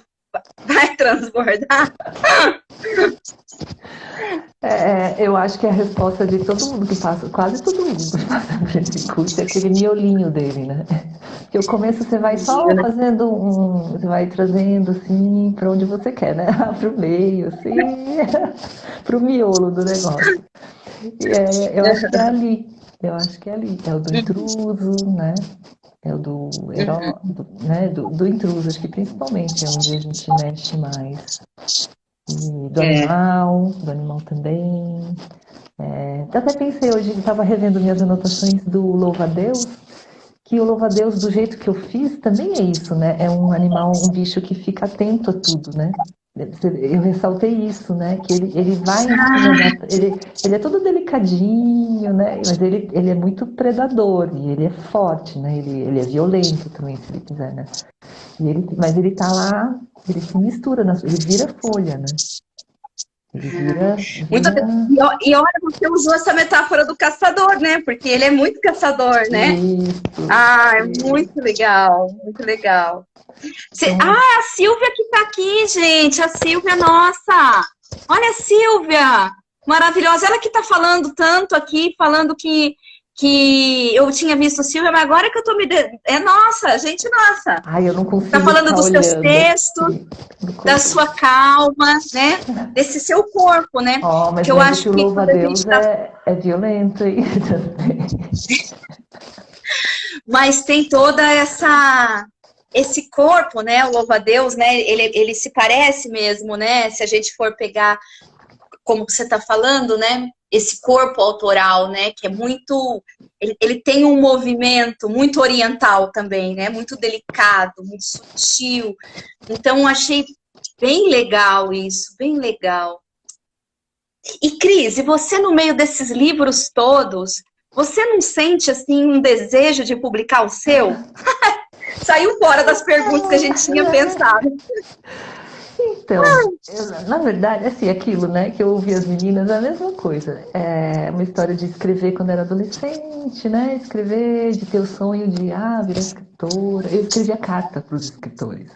vai transbordar? Eu acho que a resposta de todo mundo que passa, quase todo mundo que passa por esse curso é aquele miolinho dele, né? Que o começo você vai só fazendo você vai trazendo assim para onde você quer, né? Para o meio, assim, para o miolo do negócio. Eu acho que é ali, é o do intruso, né? É o do herói, né? Do intruso, acho que principalmente é onde a gente mexe mais. E do animal também. Até pensei hoje, estava revendo minhas anotações do Louva-a-Deus, que o Louva-a-Deus, do jeito que eu fiz, também é isso, né? É um animal, um bicho que fica atento a tudo, né? Eu ressaltei isso, né? Que ele vai em cima ele é todo delicadinho, né? Mas ele é muito predador e ele é forte, né? Ele é violento também, se ele quiser, né? Mas ele tá lá, ele se mistura, ele vira folha, né? Ele vira... E olha, você usou essa metáfora do caçador, né? Porque ele é muito caçador, né? Isso. Muito legal, muito legal. A Silvia que tá aqui, gente. A Silvia, nossa! Olha a Silvia! Maravilhosa. Ela que tá falando tanto aqui, falando que eu tinha visto Silvia, mas agora que eu tô nossa, gente, nossa! Eu não consigo. Tá falando dos seus textos, da sua calma, né? Desse seu corpo, né? Mas que eu acho que o Louva-a-Deus é violento aí também. Mas tem toda esse corpo, né? O Louva-a-Deus, né? Ele se parece mesmo, né? Se a gente for pegar, como você está falando, né? Esse corpo autoral, né? Que é muito... Ele tem um movimento muito oriental também, né? Muito delicado, muito sutil. Então, achei bem legal isso, bem legal. E, Cris, e você no meio desses livros todos, você não sente, assim, um desejo de publicar o seu? Saiu fora das perguntas que a gente tinha pensado. Então, na verdade, assim, aquilo, né, que eu ouvi as meninas, é a mesma coisa. É uma história de escrever quando era adolescente, né, escrever, de ter o sonho de, virar escritora. Eu escrevia carta para os escritores.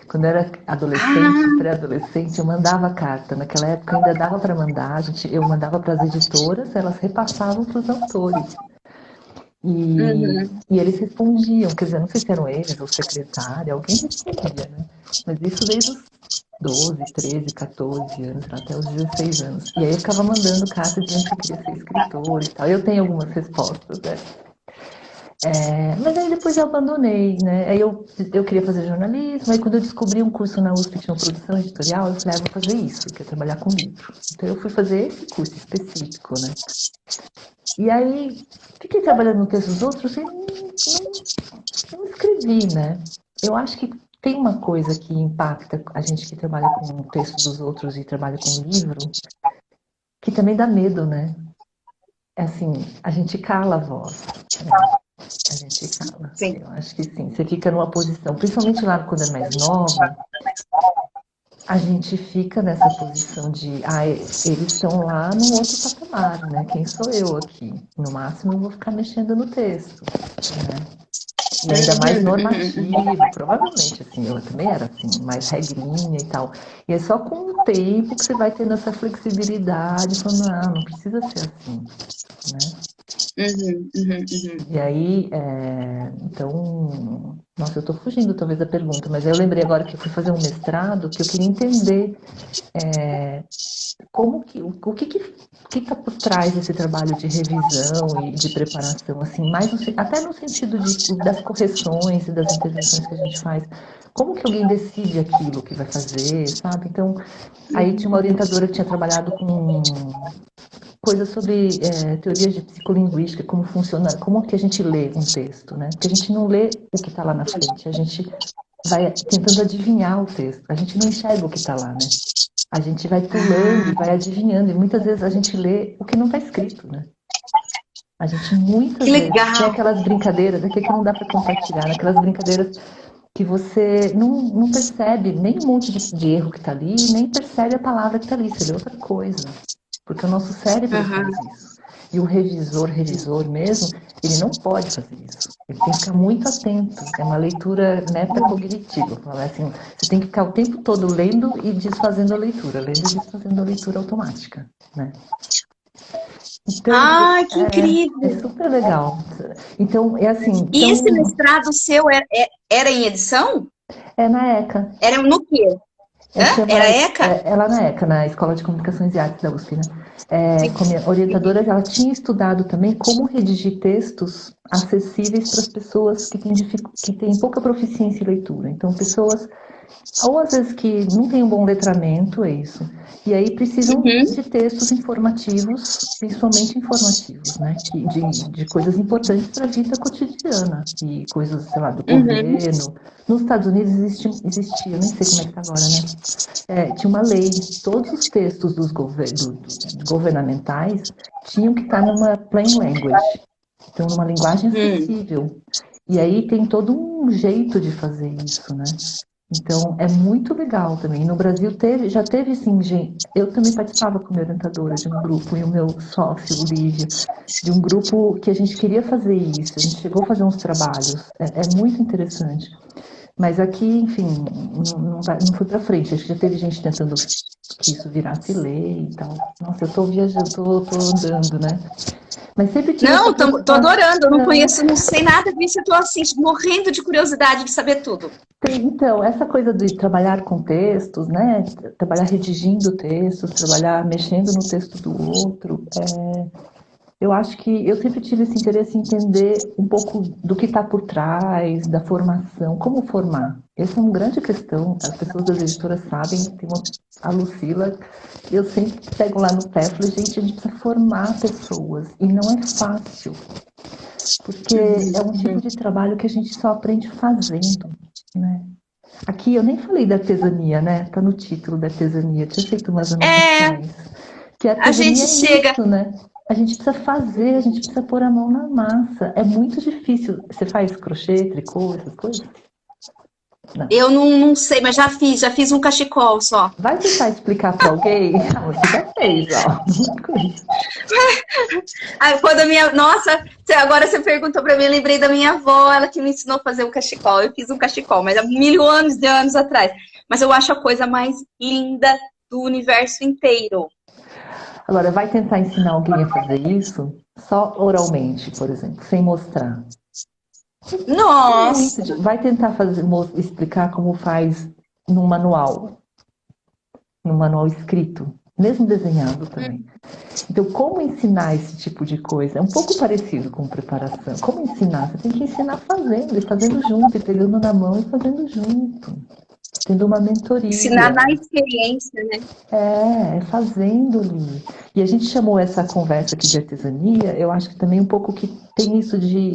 Quando eu era adolescente, pré-adolescente, eu mandava carta. Naquela época ainda dava para mandar, eu mandava para as editoras, elas repassavam para os autores. E eles respondiam, quer dizer, não sei se eram eles ou secretária, alguém respondia, né? Mas isso desde os 12, 13, 14 anos, até os 16 anos. E aí eu ficava mandando cartas dizendo que eu queria ser escritora e tal. Eu tenho algumas respostas, né? Mas aí depois eu abandonei, né? Aí eu queria fazer jornalismo, aí quando eu descobri um curso na USP que tinha uma produção editorial, eu falei, vou fazer isso, que é trabalhar com livro. Então eu fui fazer esse curso específico, né? E aí fiquei trabalhando no texto dos outros e não escrevi, né? Eu acho que tem uma coisa que impacta a gente que trabalha com o texto dos outros e trabalha com livro, que também dá medo, né? É assim, a gente cala a voz, né? A gente cala. Sim. Eu acho que sim. Você fica numa posição, principalmente lá quando é mais nova, a gente fica nessa posição de, eles estão lá num outro patamar, né? Quem sou eu aqui? No máximo eu vou ficar mexendo no texto, né? E ainda mais normativo, provavelmente, assim, eu também era assim, mais regrinha e tal. E é só com o tempo que você vai tendo essa flexibilidade, falando, não precisa ser assim, né? E aí, então, nossa, eu estou fugindo talvez da pergunta, mas eu lembrei agora que eu fui fazer um mestrado, que eu queria entender o que está por trás desse trabalho de revisão e de preparação, assim, mais até no sentido das correções e das intervenções que a gente faz. Como que alguém decide aquilo que vai fazer, sabe? Então, aí tinha uma orientadora que tinha trabalhado com coisas sobre teorias de psicolinguística, como funciona, como que a gente lê um texto, né? Porque a gente não lê o que está lá na frente, a gente vai tentando adivinhar o texto, a gente não enxerga o que está lá, né? A gente vai pulando, vai adivinhando, e muitas vezes a gente lê o que não está escrito, né? A gente muitas vezes tem aquelas brincadeiras, aqui que não dá para compartilhar, aquelas brincadeiras que você não percebe nem um monte de erro que está ali, nem percebe a palavra que está ali, você lê outra coisa. Porque o nosso cérebro faz isso. E o revisor mesmo, ele não pode fazer isso. Ele tem que ficar muito atento. É uma leitura metacognitiva. Assim, você tem que ficar o tempo todo lendo e desfazendo a leitura. Lendo e desfazendo a leitura automática, né? Então, que incrível! É super legal. Então, é assim... E esse mestrado seu era em edição? É na ECA. Era no quê? Era ECA? É lá na ECA, na Escola de Comunicações e Artes da USP, né? Com minha orientadora, ela tinha estudado também como redigir textos acessíveis para as pessoas que têm pouca proficiência em leitura. Então, pessoas, ou às vezes que não têm um bom letramento, é isso. E aí precisam de textos informativos, principalmente informativos, né? De coisas importantes para a vida cotidiana. E coisas, sei lá, do governo. Nos Estados Unidos existia, nem sei como é que está agora, né? Tinha uma lei, todos os textos dos governamentais tinham que estar numa plain language. Então, numa linguagem acessível. E aí tem todo um jeito de fazer isso, né? Então, é muito legal também. No Brasil já teve, assim, gente... Eu também participava como orientadora de um grupo, e o meu sócio, o Lívio, de um grupo que a gente queria fazer isso. A gente chegou a fazer uns trabalhos. É muito interessante. Mas aqui, enfim, não foi pra frente. Acho que já teve gente tentando que isso virasse lei e tal. Nossa, eu tô viajando, tô andando, né? Mas sempre tive tô adorando. Eu não conheço, não sei nada disso. Eu tô assim, morrendo de curiosidade de saber tudo. Então, essa coisa de trabalhar com textos, né? Trabalhar redigindo textos, trabalhar mexendo no texto do outro, eu acho que eu sempre tive esse interesse em entender um pouco do que está por trás, da formação, como formar. Essa é uma grande questão, as pessoas das editoras sabem, a Lucila, eu sempre pego lá no pé e falo, gente, a gente precisa formar pessoas, e não é fácil, porque é um tipo de trabalho que a gente só aprende fazendo, né? Aqui eu nem falei da artesania, né? Tá no título da artesania, tinha feito umas anotações. Que a gente chega... Isso, né? A gente precisa fazer, a gente precisa pôr a mão na massa. É muito difícil. Você faz crochê, tricô, essas coisas? Não. Eu não sei, mas já fiz um cachecol só. Vai tentar explicar para alguém? Não, você já fez, ó. Aí, quando a minha. Nossa, agora você perguntou pra mim, eu lembrei da minha avó, ela que me ensinou a fazer um cachecol. Eu fiz um cachecol, mas há mil anos de anos atrás. Mas eu acho a coisa mais linda do universo inteiro. Agora, vai tentar ensinar alguém a fazer isso só oralmente, por exemplo, sem mostrar. Nossa! Vai tentar explicar como faz num manual escrito, mesmo desenhado também. Então, como ensinar esse tipo de coisa? É um pouco parecido com preparação. Como ensinar? Você tem que ensinar fazendo, e fazendo junto, e pegando na mão e fazendo junto. Tendo uma mentoria. Ensinar na experiência, né? É fazendo ali. E a gente chamou essa conversa aqui de artesania, eu acho que também um pouco que tem isso de...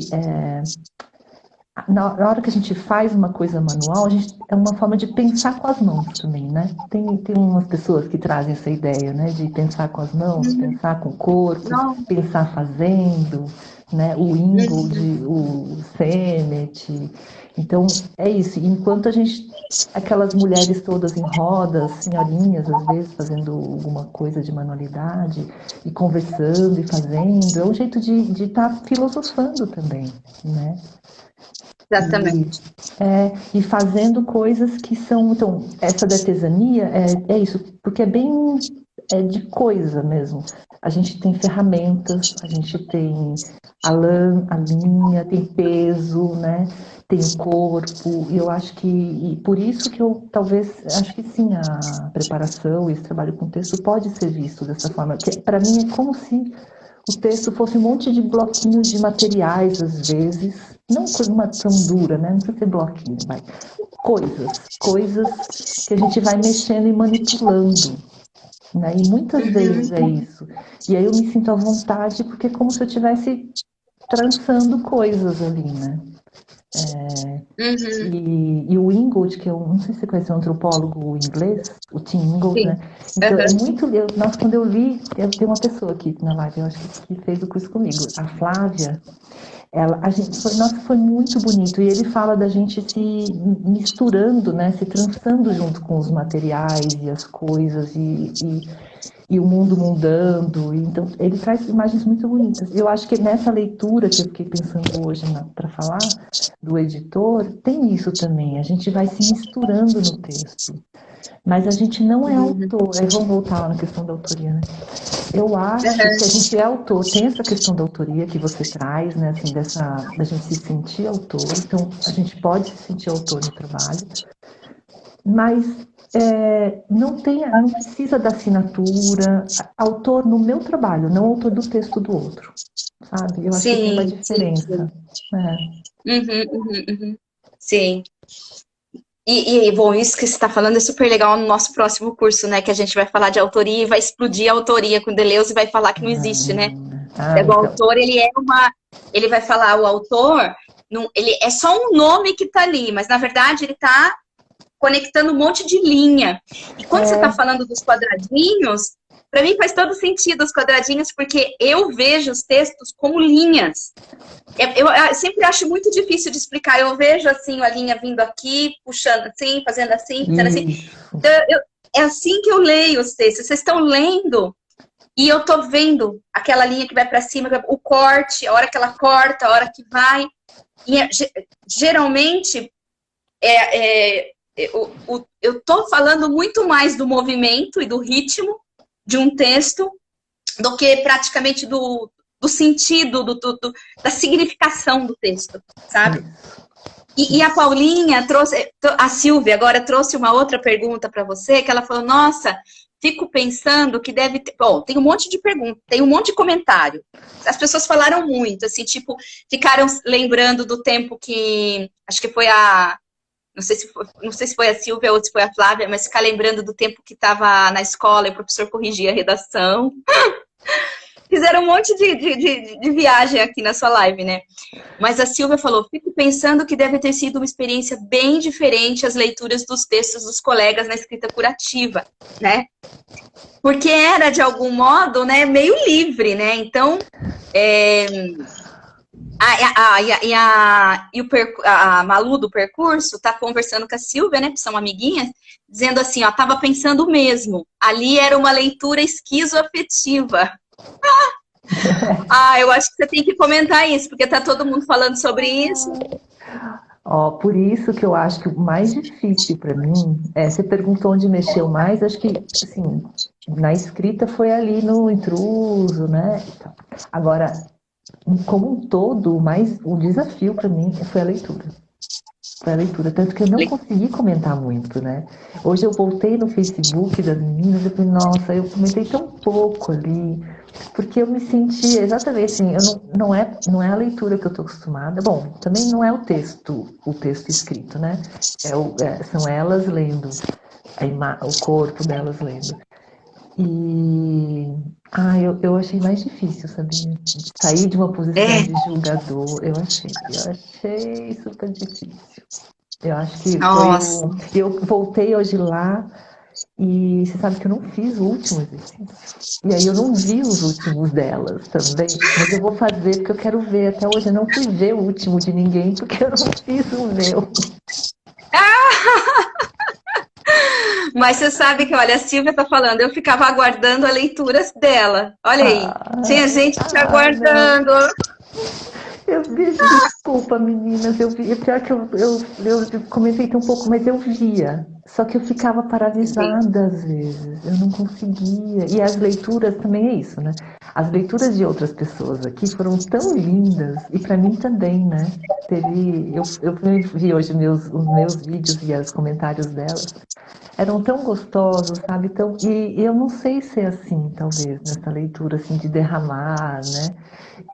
Na hora que a gente faz uma coisa manual, é uma forma de pensar com as mãos também, né? Tem umas pessoas que trazem essa ideia, né? De pensar com as mãos, pensar com o corpo, pensar fazendo, né? O Ingold, o Sennett. Então, é isso. Enquanto aquelas mulheres todas em rodas, senhorinhas, às vezes, fazendo alguma coisa de manualidade, e conversando e fazendo, é um jeito de estar filosofando também, né? Exatamente. E fazendo coisas que são... Então, essa da artesania é isso, porque é bem de coisa mesmo. A gente tem ferramentas, a gente tem a lã, a linha, tem peso, né? Tem o corpo, e eu acho que... E por isso que eu acho que sim, a preparação e esse trabalho com texto pode ser visto dessa forma. Que para mim é como se o texto fosse um monte de bloquinhos de materiais, às vezes, não uma tão dura, né? Não precisa ser bloquinho, mas coisas que a gente vai mexendo e manipulando, né? E muitas vezes é isso. E aí eu me sinto à vontade, porque é como se eu estivesse trançando coisas ali, né? E o Ingold, que eu não sei se você conhece, é um antropólogo inglês, o Tim Ingold, né? Então, é muito... Nossa, quando eu li, tem uma pessoa aqui na live, eu acho que fez o curso comigo, a Flávia. Foi muito bonito. E ele fala da gente se misturando, né? Se trançando junto com os materiais e as coisas e o mundo mudando. Então, ele traz imagens muito bonitas. Eu acho que nessa leitura que eu fiquei pensando hoje para falar do editor, tem isso também. A gente vai se misturando no texto. Mas a gente não é autor. Aí vamos voltar lá na questão da autoria, né? Eu acho que a gente é autor. Tem essa questão da autoria que você traz, né? Assim, da gente se sentir autor. Então, a gente pode se sentir autor no trabalho. Mas não precisa da assinatura. Autor no meu trabalho, não autor do texto do outro. Sabe? Eu acho que tem uma diferença. Sim. E, bom, isso que você está falando é super legal no nosso próximo curso, né? Que a gente vai falar de autoria e vai explodir a autoria com Deleuze e vai falar que não existe, né? O autor, ele vai falar, o autor, ele é só um nome que está ali, mas na verdade ele está conectando um monte de linha. E quando você está falando dos quadradinhos, para mim faz todo sentido os quadradinhos, porque eu vejo os textos como linhas. Eu sempre acho muito difícil de explicar. Eu vejo assim a linha vindo aqui, puxando assim, fazendo assim, fazendo assim. Então, é assim que eu leio os textos. Vocês estão lendo e eu tô vendo aquela linha que vai para cima, o corte, a hora que ela corta, a hora que vai. E geralmente eu tô falando muito mais do movimento e do ritmo de um texto do que praticamente do sentido, da significação do texto, sabe? E a Paulinha a Silvia agora trouxe uma outra pergunta para você, que ela falou, nossa, fico pensando que deve ter... Bom, tem um monte de perguntas, tem um monte de comentário. As pessoas falaram muito, assim, tipo, ficaram lembrando do tempo que... Acho que foi não sei se foi a Silvia ou se foi a Flávia, mas ficar lembrando do tempo que estava na escola e o professor corrigia a redação. Fizeram um monte de viagem aqui na sua live, né? Mas a Silvia falou, fico pensando que deve ter sido uma experiência bem diferente as leituras dos textos dos colegas na escrita curativa, né? Porque era, de algum modo, né, meio livre, né? Então, A Malu do percurso tá conversando com a Silvia, né, que são amiguinhas, dizendo assim, ó, tava pensando mesmo, ali era uma leitura esquizoafetiva. Eu acho que você tem que comentar isso, porque tá todo mundo falando sobre isso. Ó, por isso que eu acho que o mais difícil para mim, você perguntou onde mexeu mais, acho que, assim, na escrita foi ali no intruso, né? Agora, como um todo, o desafio para mim foi a leitura. Foi a leitura, tanto que eu não consegui comentar muito, né? Hoje eu voltei no Facebook das meninas e falei, nossa, eu comentei tão pouco ali, porque eu me senti exatamente assim, não é a leitura que eu estou acostumada. Bom, também não é o texto escrito, né? São elas lendo, o corpo delas lendo. E eu achei mais difícil, sabia? Sair de uma posição de julgador, eu achei super difícil. Eu acho que eu voltei hoje lá e você sabe que eu não fiz o último exercício. E aí eu não vi os últimos delas também, mas eu vou fazer porque eu quero ver. Até hoje eu não fui ver o último de ninguém porque eu não fiz o meu. Mas você sabe que, olha, a Silvia tá falando, eu ficava aguardando a leitura dela. Olha aí, tinha gente te aguardando. Desculpa, meninas, pior que eu comentei tão pouco, mas eu via. Só que eu ficava paralisada às vezes, eu não conseguia. E as leituras também é isso, né? As leituras de outras pessoas aqui foram tão lindas, e para mim também, né? Eu vi hoje os meus vídeos e os comentários delas. Eram tão gostosos, sabe? E eu não sei ser assim, talvez, nessa leitura, assim, de derramar, né?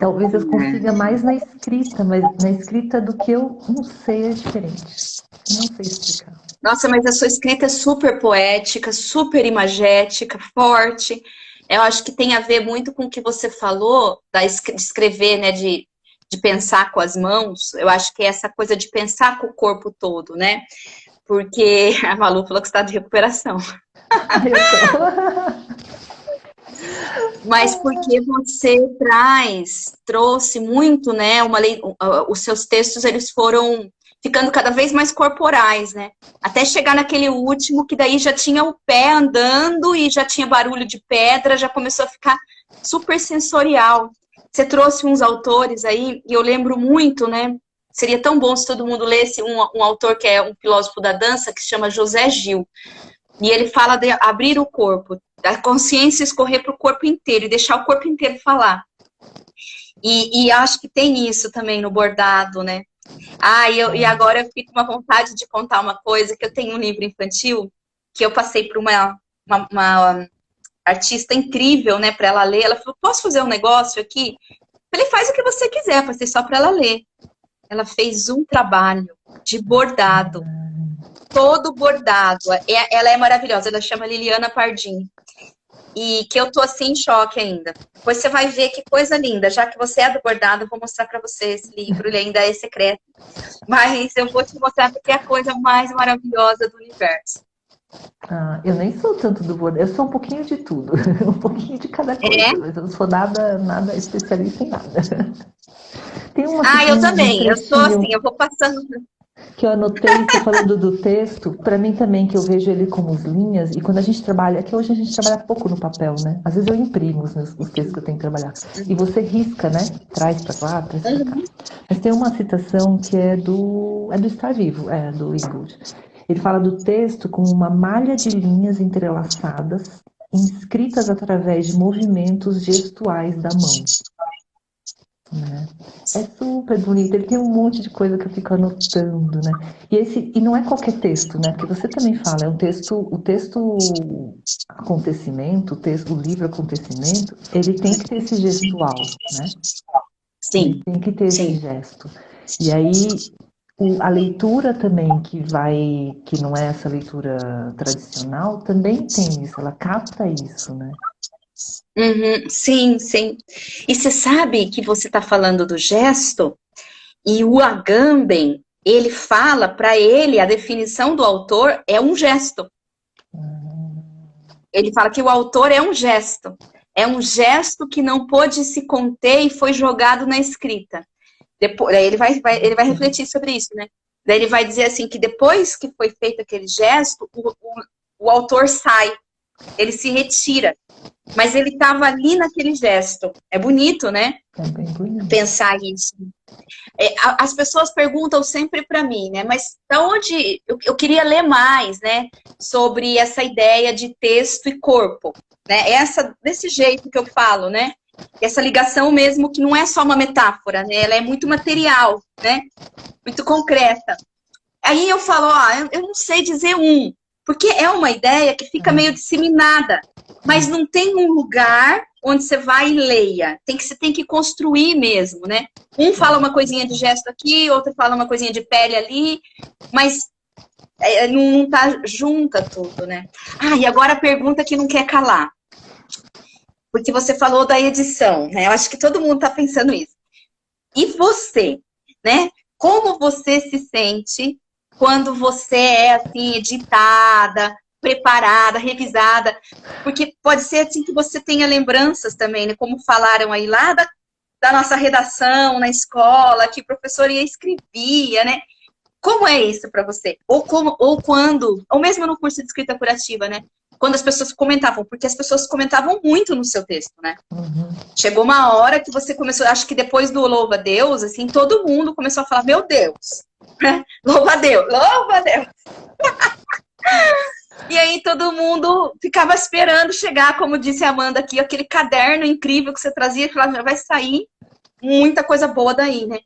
Talvez eu consiga mais na escrita, mas na escrita do que eu não sei é diferente. Não sei explicar. Nossa, mas a sua escrita é super poética, super imagética, forte. Eu acho que tem a ver muito com o que você falou, de escrever, né? De pensar com as mãos. Eu acho que é essa coisa de pensar com o corpo todo, né? Porque a Malu falou que está de recuperação. Mas porque você trouxe muito, né? Os seus textos, eles foram ficando cada vez mais corporais, né? Até chegar naquele último, que daí já tinha o pé andando e já tinha barulho de pedra, já começou a ficar super sensorial. Você trouxe uns autores aí, e eu lembro muito, né? Seria tão bom se todo mundo lesse um autor que é um filósofo da dança, que se chama José Gil. E ele fala de abrir o corpo, da consciência escorrer para o corpo inteiro e deixar o corpo inteiro falar. E acho que tem isso também no bordado, né? E agora eu fico com uma vontade de contar uma coisa, que eu tenho um livro infantil, que eu passei por uma artista incrível, né, para ela ler. Ela falou, posso fazer um negócio aqui? Eu falei, faz o que você quiser, passei só para ela ler. Ela fez um trabalho de bordado, todo bordado. Ela é maravilhosa, ela chama Liliana Pardim. E que eu tô assim em choque ainda. Depois você vai ver que coisa linda. Já que você é do bordado, eu vou mostrar para você esse livro, ele ainda é secreto. Mas eu vou te mostrar porque é a coisa mais maravilhosa do universo. Eu nem sou tanto do bordado, eu sou um pouquinho de tudo, um pouquinho de cada coisa, mas eu não sou nada especialista em nada. Tem eu também, eu sou assim, eu vou passando... Que eu anotei, você falando do texto, para mim também, que eu vejo ele como as linhas, e quando a gente trabalha, que hoje a gente trabalha pouco no papel, né? Às vezes eu imprimo os textos que eu tenho que trabalhar, e você risca, né? Traz para lá, traz para cá. Mas tem uma citação que é do Estar Vivo, do Ingold. Ele fala do texto como uma malha de linhas entrelaçadas, inscritas através de movimentos gestuais da mão. Né? É super bonito, ele tem um monte de coisa que eu fico anotando, né? E não é qualquer texto, né? Porque você também fala, é o texto acontecimento, o livro acontecimento, ele tem que ter esse gestual, né? Sim. Ele tem que ter esse gesto. E aí a leitura também que não é essa leitura tradicional, também tem isso, ela capta isso, né? Sim, sim. E você sabe que você está falando do gesto, e o Agamben, ele fala, para ele, a definição do autor é um gesto. Ele fala que o autor é um gesto que não pôde se conter e foi jogado na escrita. Depois, daí ele vai refletir sobre isso, né? Daí ele vai dizer assim, que depois que foi feito aquele gesto, o autor sai, ele se retira. Mas ele estava ali naquele gesto. É bonito, né? É bem bonito. Pensar isso. As pessoas perguntam sempre para mim, né? Mas da onde eu queria ler mais, né? Sobre essa ideia de texto e corpo, né? Desse jeito que eu falo, né? Essa ligação mesmo que não é só uma metáfora, né? Ela é muito material, né? Muito concreta. Aí eu falo, eu não sei dizer porque é uma ideia que fica meio disseminada, mas não tem um lugar onde você vai e leia. Você tem que construir mesmo, né? Um fala uma coisinha de gesto aqui, outro fala uma coisinha de pele ali, mas não tá junta tudo, né? E agora a pergunta que não quer calar. Porque você falou da edição, né? Eu acho que todo mundo tá pensando isso. E você, né? Como você se sente quando você é, assim, editada, preparada, revisada? Porque pode ser, assim, que você tenha lembranças também, né? Como falaram aí lá da nossa redação na escola, que o professor ia escrevia, né? Como é isso para você? Ou mesmo no curso de escrita curativa, né? Quando as pessoas comentavam, porque as pessoas comentavam muito no seu texto, né? Uhum. Chegou uma hora que você começou, acho que depois do Louva a Deus, assim, todo mundo começou a falar, meu Deus, louva a Deus, louva a Deus. E aí todo mundo ficava esperando chegar, como disse a Amanda aqui, aquele caderno incrível que você trazia, que já vai sair muita coisa boa daí, né?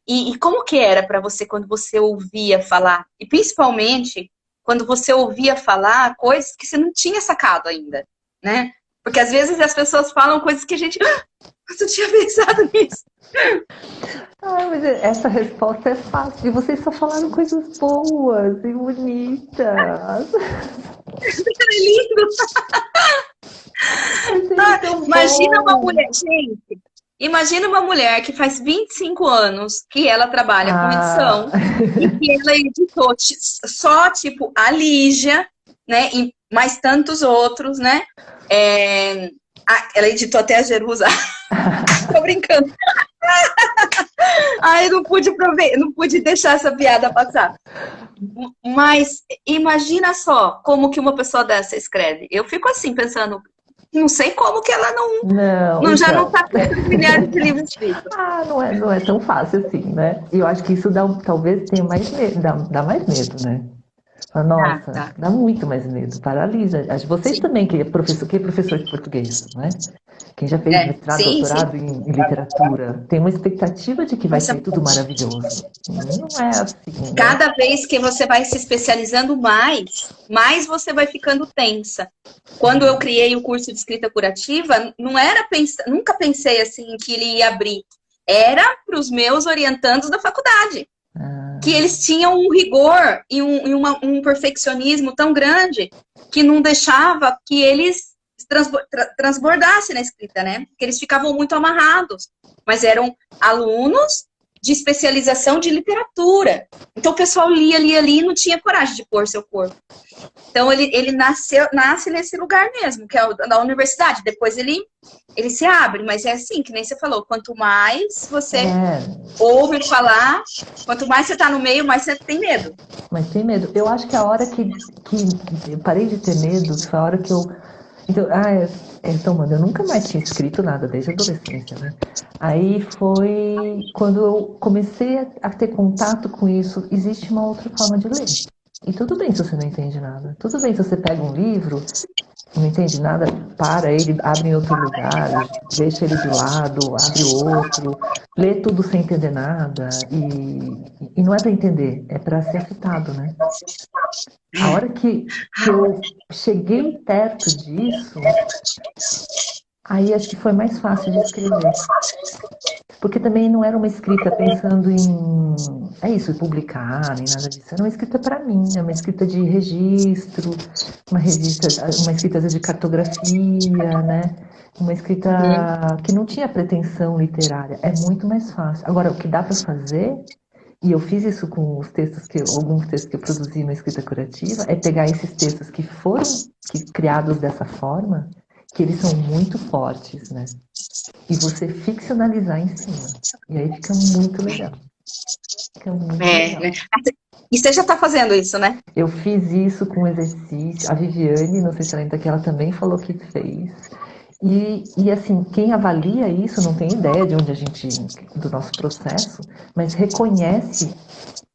E como que era para você quando você ouvia falar? E principalmente quando você ouvia falar coisas que você não tinha sacado ainda, né? Porque às vezes as pessoas falam coisas que a gente não tinha pensado nisso. Mas essa resposta é fácil. E vocês só falaram coisas boas e bonitas. É lindo! Imagina uma mulher, gente. Imagina uma mulher que faz 25 anos que ela trabalha com edição e que ela editou só, tipo, a Lígia, né? E mais tantos outros, né? Ela editou até a Jerusa. Tô brincando. Não pude deixar essa piada passar. Mas imagina só como que uma pessoa dessa escreve. Eu fico assim, pensando... Não sei como que ela já não está com milhares de livros escritos. Não é tão fácil assim, né? E eu acho que isso talvez tenha mais medo, dá mais medo, né? Nossa, dá muito mais medo, paralisa. Acho que vocês também, que é professor de português, né? Quem já fez mestrado, doutorado em literatura, tem uma expectativa de que vai ser tudo maravilhoso. Não é assim. Né? Cada vez que você vai se especializando mais você vai ficando tensa. Quando eu criei o curso de escrita curativa, nunca pensei assim que ele ia abrir. Era para os meus orientandos da faculdade. Que eles tinham um rigor e um perfeccionismo tão grande que não deixava que eles transbordassem na escrita, né? Porque eles ficavam muito amarrados. Mas eram alunos de especialização de literatura. Então o pessoal lia e não tinha coragem de pôr seu corpo. Então ele nasce nesse lugar mesmo, que é o da universidade. Depois ele se abre, mas é assim, que nem você falou, quanto mais você ouve falar, quanto mais você tá no meio, mais você tem medo. Mas tem medo. Eu acho que a hora que eu parei de ter medo, foi a hora que eu... Então, mano, eu nunca mais tinha escrito nada desde a adolescência, né? Aí foi quando eu comecei a ter contato com isso, existe uma outra forma de ler. E tudo bem se você não entende nada. Tudo bem se você pega um livro, não entende nada, para ele, abre em outro lugar, deixa ele de lado, abre o outro, lê tudo sem entender nada. E não é para entender, é para ser afetado, né? A hora que eu cheguei perto disso, aí acho que foi mais fácil de escrever. Porque também não era uma escrita pensando em publicar, nem nada disso. Era uma escrita para mim, é uma escrita de registro, uma escrita às vezes de cartografia, né? Uma escrita que não tinha pretensão literária. É muito mais fácil. Agora, o que dá para fazer, e eu fiz isso com alguns textos que eu produzi na escrita curativa, é pegar esses textos que foram criados dessa forma que eles são muito fortes, né? E você ficcionalizar em cima. E aí fica muito legal. Fica muito legal. Né? E você já está fazendo isso, né? Eu fiz isso com exercício. A Viviane, não sei se ela ainda que ela também falou que fez. E assim, quem avalia isso não tem ideia de onde a gente, do nosso processo, mas reconhece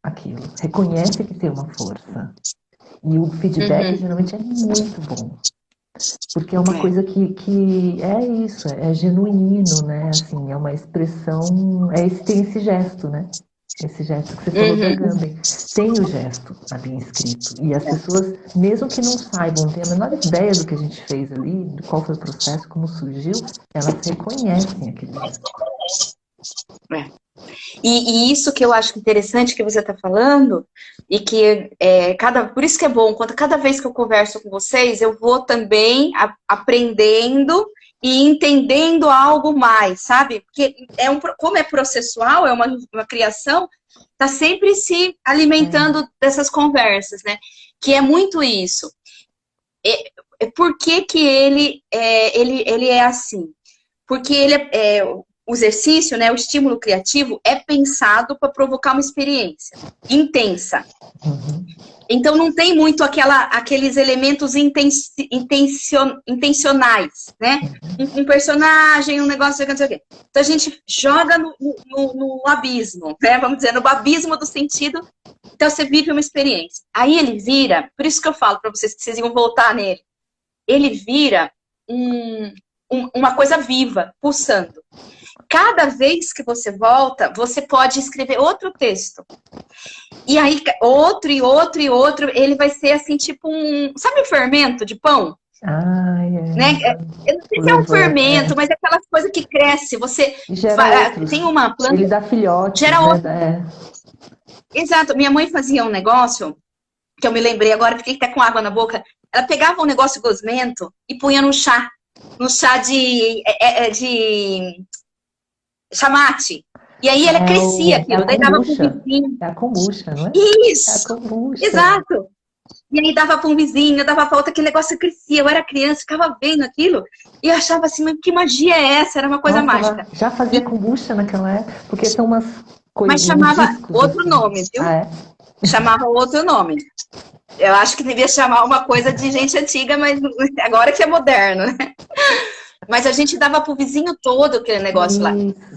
aquilo, reconhece que tem uma força. E o feedback geralmente é muito bom. Porque é uma coisa que é isso, é genuíno, né? Assim, é uma expressão, tem esse gesto, né? Esse gesto que você falou da Agamben. Tem o gesto ali inscrito. E as pessoas, mesmo que não saibam, não tenham a menor ideia do que a gente fez ali, de qual foi o processo, como surgiu, elas reconhecem aquele gesto. E isso que eu acho interessante que você está falando, e que por isso que é bom, cada vez que eu converso com vocês, eu vou também aprendendo e entendendo algo mais, sabe? Porque como é processual, é uma criação, está sempre se alimentando dessas conversas, né? Que é muito isso. Por que ele é assim? Porque o exercício, né, o estímulo criativo é pensado para provocar uma experiência intensa. Então não tem muito aqueles elementos intencionais, né? Um personagem, um negócio, não sei o quê. Então a gente joga no abismo, né? Vamos dizer, no abismo do sentido. Então você vive uma experiência. Aí ele vira, por isso que eu falo para vocês que vocês iam voltar nele. Ele vira uma coisa viva, pulsando. Cada vez que você volta, você pode escrever outro texto. E aí, outro, ele vai ser assim, tipo sabe o fermento de pão? Né? Eu não sei se é um fermento, mas é aquelas coisas que cresce. Você tem uma planta. Ele dá filhote. Gera outro. Exato. Minha mãe fazia um negócio, que eu me lembrei agora, fiquei até com água na boca. Ela pegava um negócio gosmento e punha no chá. No chá de chamate. E aí ela crescia aquilo. Daí dava para um vizinho. É a kombucha, não é? Isso! É a kombucha. Exato! E aí dava para um vizinho, dava para outro, aquele negócio crescia. Eu era criança, ficava vendo aquilo e eu achava assim, mas que magia é essa? Era uma coisa mágica. Já fazia kombucha naquela época, porque são umas coisas. Mas chamava outro nome, viu? Chamava outro nome. Eu acho que devia chamar uma coisa de gente antiga, mas agora que é moderno, né? Mas a gente dava pro vizinho todo aquele negócio lá.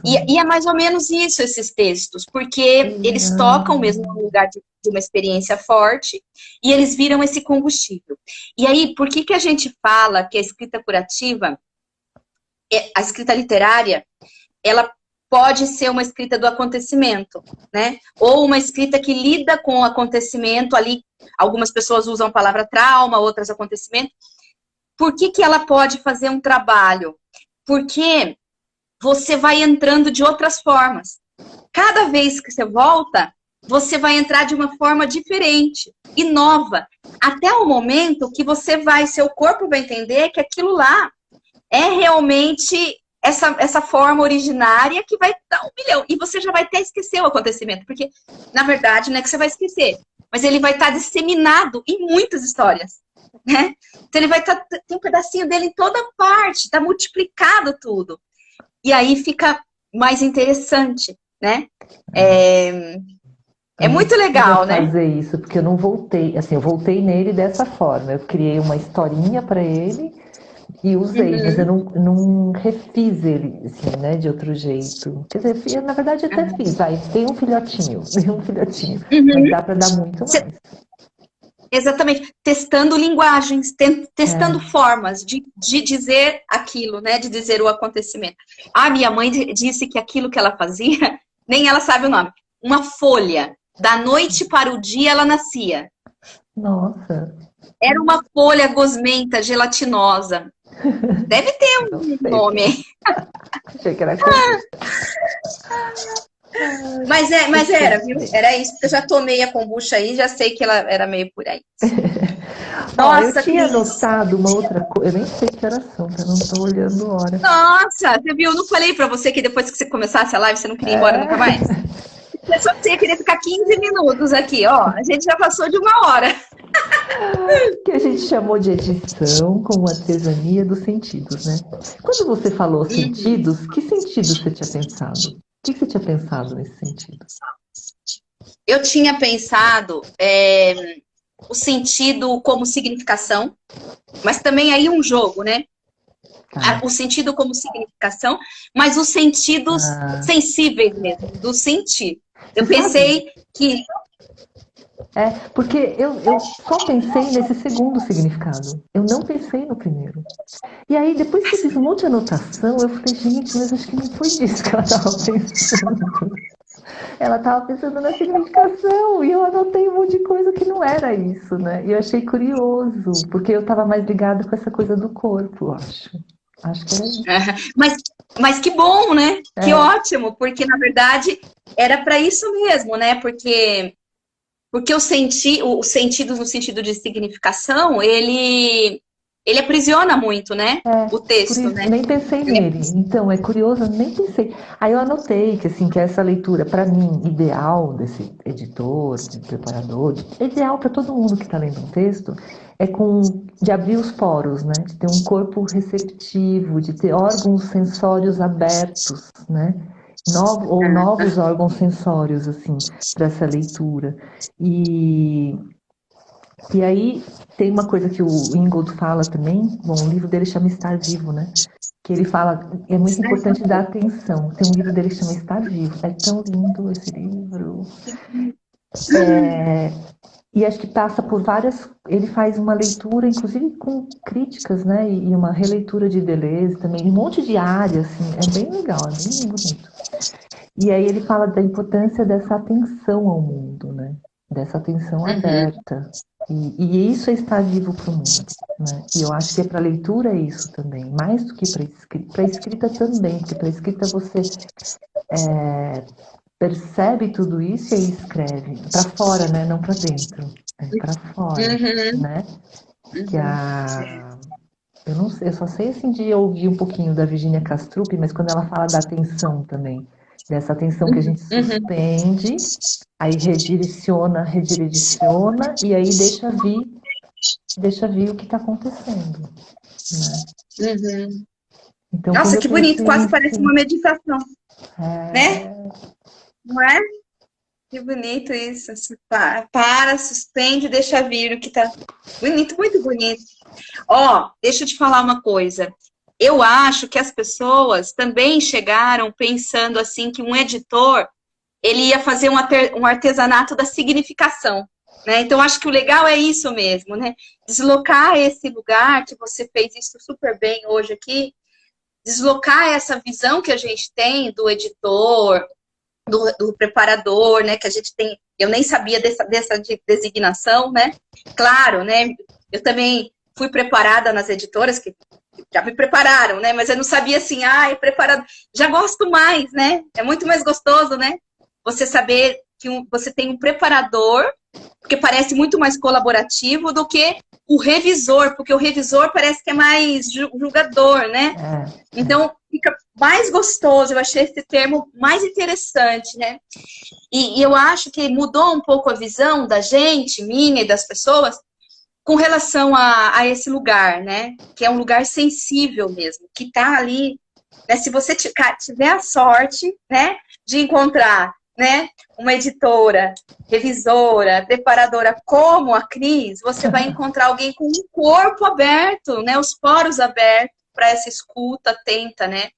E é mais ou menos isso, esses textos, porque eles tocam mesmo no lugar de uma experiência forte e eles viram esse combustível. E aí, por que a gente fala que a escrita curativa, a escrita literária, ela pode ser uma escrita do acontecimento, né? Ou uma escrita que lida com o acontecimento ali. Algumas pessoas usam a palavra trauma, outras acontecimento. Por que ela pode fazer um trabalho? Porque você vai entrando de outras formas. Cada vez que você volta, você vai entrar de uma forma diferente e nova. Até o momento que seu corpo vai entender que aquilo lá é realmente essa forma originária que vai dar 1 milhão. E você já vai até esquecer o acontecimento. Porque, na verdade, não é que você vai esquecer. Mas ele vai estar disseminado em muitas histórias. Né? Então ele vai tem um pedacinho dele em toda parte, tá multiplicado tudo. E aí fica mais interessante, né? É muito legal, né? Fazer isso, porque eu não voltei, assim, eu voltei nele dessa forma. Eu criei uma historinha para ele e usei, mas eu não refiz ele, assim, né, de outro jeito. Quer dizer, na verdade eu até fiz, tem um filhotinho, mas dá para dar muito mais. Exatamente, testando linguagens, testando formas de dizer aquilo, né? De dizer o acontecimento. Minha mãe disse que aquilo que ela fazia, nem ela sabe o nome. Uma folha, da noite para o dia ela nascia. Nossa! Era uma folha gosmenta, gelatinosa. Deve ter um nome aí. Achei que era Mas era, viu? Era isso, porque eu já tomei a kombucha aí, já sei que ela era meio por aí. Nossa, eu tinha notado uma outra coisa, eu nem sei que horas são, eu não tô olhando a hora. Nossa, você viu? Eu não falei pra você que depois que você começasse a live, você não queria ir embora nunca mais? Você só queria ficar 15 minutos aqui, ó. A gente já passou de 1 hora. Que a gente chamou de edição como artesania dos sentidos, né? Quando você falou sentidos, que sentido você tinha pensado? O que você tinha pensado nesse sentido? Eu tinha pensado o sentido como significação, mas também aí um jogo, né? O sentido como significação, mas os sentidos sensíveis mesmo, do sentir. Eu pensei que... Porque eu só pensei nesse segundo significado. Eu não pensei no primeiro. E aí, depois que eu fiz um monte de anotação, eu falei, gente, mas acho que não foi disso que ela estava pensando. Ela estava pensando na significação, e eu anotei um monte de coisa que não era isso, né? E eu achei curioso, porque eu estava mais ligada com essa coisa do corpo, eu acho. Acho que era isso. Mas que bom, né? Que ótimo, porque na verdade era para isso mesmo, né? Porque o sentido no sentido de significação, ele aprisiona muito, né? O texto, por isso, né? nem pensei nele. Então, é curioso, eu nem pensei. Aí eu anotei que, assim, que essa leitura, para mim, ideal desse editor, de preparador, ideal para todo mundo que está lendo um texto, é de abrir os poros, né? De ter um corpo receptivo, de ter órgãos sensórios abertos, né? Novos órgãos sensórios, assim, para essa leitura. E aí tem uma coisa que o Ingold fala também, bom, o livro dele chama Estar Vivo, né? Que ele fala, é muito importante dar atenção. Tem um livro dele que chama Estar Vivo. É tão lindo esse livro. E acho que passa por várias... Ele faz uma leitura, inclusive com críticas, né? E uma releitura de Deleuze também. Um monte de áreas, assim. É bem legal, é bem bonito. E aí ele fala da importância dessa atenção ao mundo, né? Dessa atenção aberta. E isso é estar vivo para o mundo, né? E eu acho que para a leitura é isso também, mais do que para escrita. Para escrita também, porque para escrita você percebe tudo isso e aí escreve. Para fora, né? Não para dentro. Para fora, né? Que eu não sei, eu só sei assim de ouvir um pouquinho da Virginia Castrup, mas quando ela fala da atenção também, dessa atenção que a gente suspende, aí redireciona, e aí deixa vir o que está acontecendo, né? Então, nossa, que bonito, quase parece uma meditação, né? Não é? Que bonito isso. Para, suspende, deixa vir o que tá bonito, muito bonito. Ó, deixa eu te falar uma coisa. Eu acho que as pessoas também chegaram pensando assim que um editor, ele ia fazer um artesanato da significação, né? Então, acho que o legal é isso mesmo, né? Deslocar esse lugar, que você fez isso super bem hoje aqui, deslocar essa visão que a gente tem do editor, do preparador, né, que a gente tem, eu nem sabia dessa designação, né, claro, né, eu também fui preparada nas editoras, que já me prepararam, né, mas eu não sabia assim, preparado, já gosto mais, né, é muito mais gostoso, né, você saber que você tem um preparador, porque parece muito mais colaborativo do que o revisor, porque o revisor parece que é mais julgador, né? Então, fica mais gostoso, eu achei esse termo mais interessante, né? E eu acho que mudou um pouco a visão da gente, minha e das pessoas, com relação a esse lugar, né? Que é um lugar sensível mesmo, que tá ali, né? Se você tiver a sorte, né, de encontrar, né, uma editora, revisora, preparadora como a Cris, você vai encontrar alguém com um corpo aberto, né, os poros abertos para essa escuta atenta, né?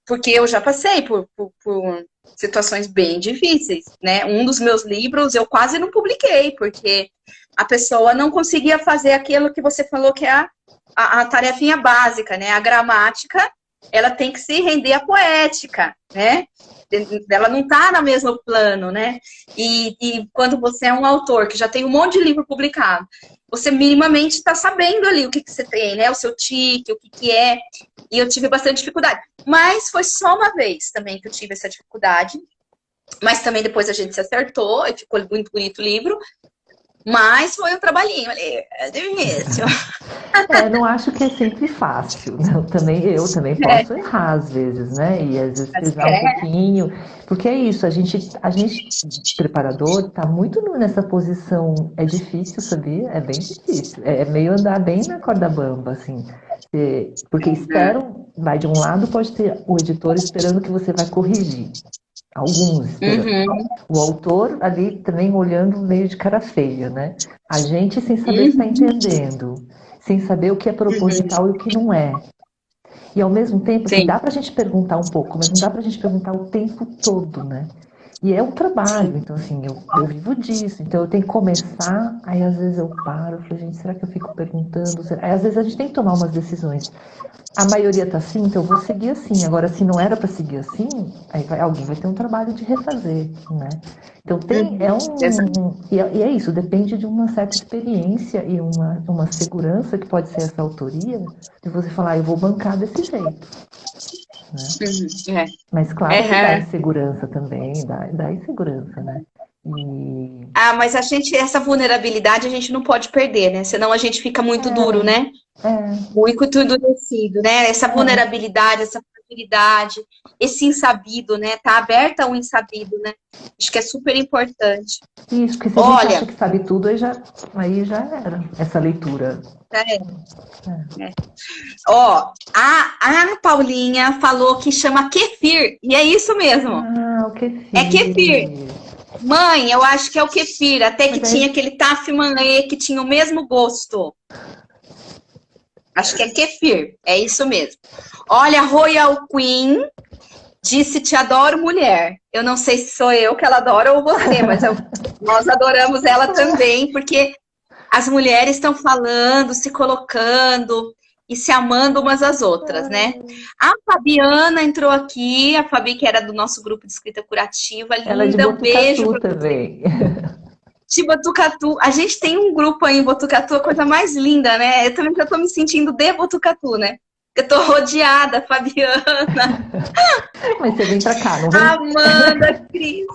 Porque eu já passei por situações bem difíceis, né? Um dos meus livros eu quase não publiquei, porque a pessoa não conseguia fazer aquilo que você falou que é a tarefinha básica, né? A gramática, ela tem que se render à poética, né? Ela não está no mesmo plano, né? E quando você é um autor que já tem um monte de livro publicado, você minimamente está sabendo ali o que você tem, né? O seu tique, o que é. E eu tive bastante dificuldade. Mas foi só uma vez também que eu tive essa dificuldade. Mas também depois a gente se acertou e ficou muito bonito o livro. Mas foi um trabalhinho ali, é difícil. Não acho que é sempre fácil. Não, eu também posso errar às vezes, né? E às vezes pesar um pouquinho. Porque é isso, a gente preparador, está muito nessa posição. É difícil, sabia? É bem difícil. É meio andar bem na corda bamba, assim. Porque vai de um lado, pode ter o editor esperando que você vai corrigir. Alguns esperando. O autor ali também olhando meio de cara feia, né? A gente sem saber se está entendendo, sem saber o que é proposital e o que não é. E ao mesmo tempo, assim, dá pra gente perguntar um pouco, mas não dá pra gente perguntar o tempo todo, né? E é um trabalho, então assim, eu vivo disso, então eu tenho que começar, aí às vezes eu paro, eu falo, gente, será que eu fico perguntando? Aí às vezes a gente tem que tomar umas decisões. A maioria tá assim, então eu vou seguir assim. Agora, se não era para seguir assim, aí alguém vai ter um trabalho de refazer, né? Então e é isso, depende de uma certa experiência e uma segurança que pode ser essa autoria, de você falar, eu vou bancar desse jeito. Né? Mas claro que dá insegurança também, dá insegurança, né? Mas essa vulnerabilidade a gente não pode perder, né? Senão a gente fica muito duro, né? Muito endurecido, né? Essa vulnerabilidade, essa fragilidade, esse insabido, né? Tá aberta ao insabido, né? Acho que é super importante. Isso, porque se a gente acha que sabe tudo, aí já era essa leitura. A Ana Paulinha falou que chama kefir, e é isso mesmo. O kefir. É kefir. Mãe, eu acho que é o kefir, até que tinha aquele taf manê que tinha o mesmo gosto. Acho que é kefir, é isso mesmo. Olha, Royal Queen disse, te adoro, mulher. Eu não sei se sou eu que ela adora ou você, mas nós adoramos ela também, porque as mulheres estão falando, se colocando e se amando umas às outras, né? A Fabiana entrou aqui, a Fabi, que era do nosso grupo de escrita curativa, linda, ela é de Botucatu beijo também. De Botucatu. A gente tem um grupo aí em Botucatu, a coisa mais linda, né? Eu também já tô me sentindo de Botucatu, né? Eu tô rodeada, Fabiana. Mas você vem pra cá, não vem? Amanda, Cris.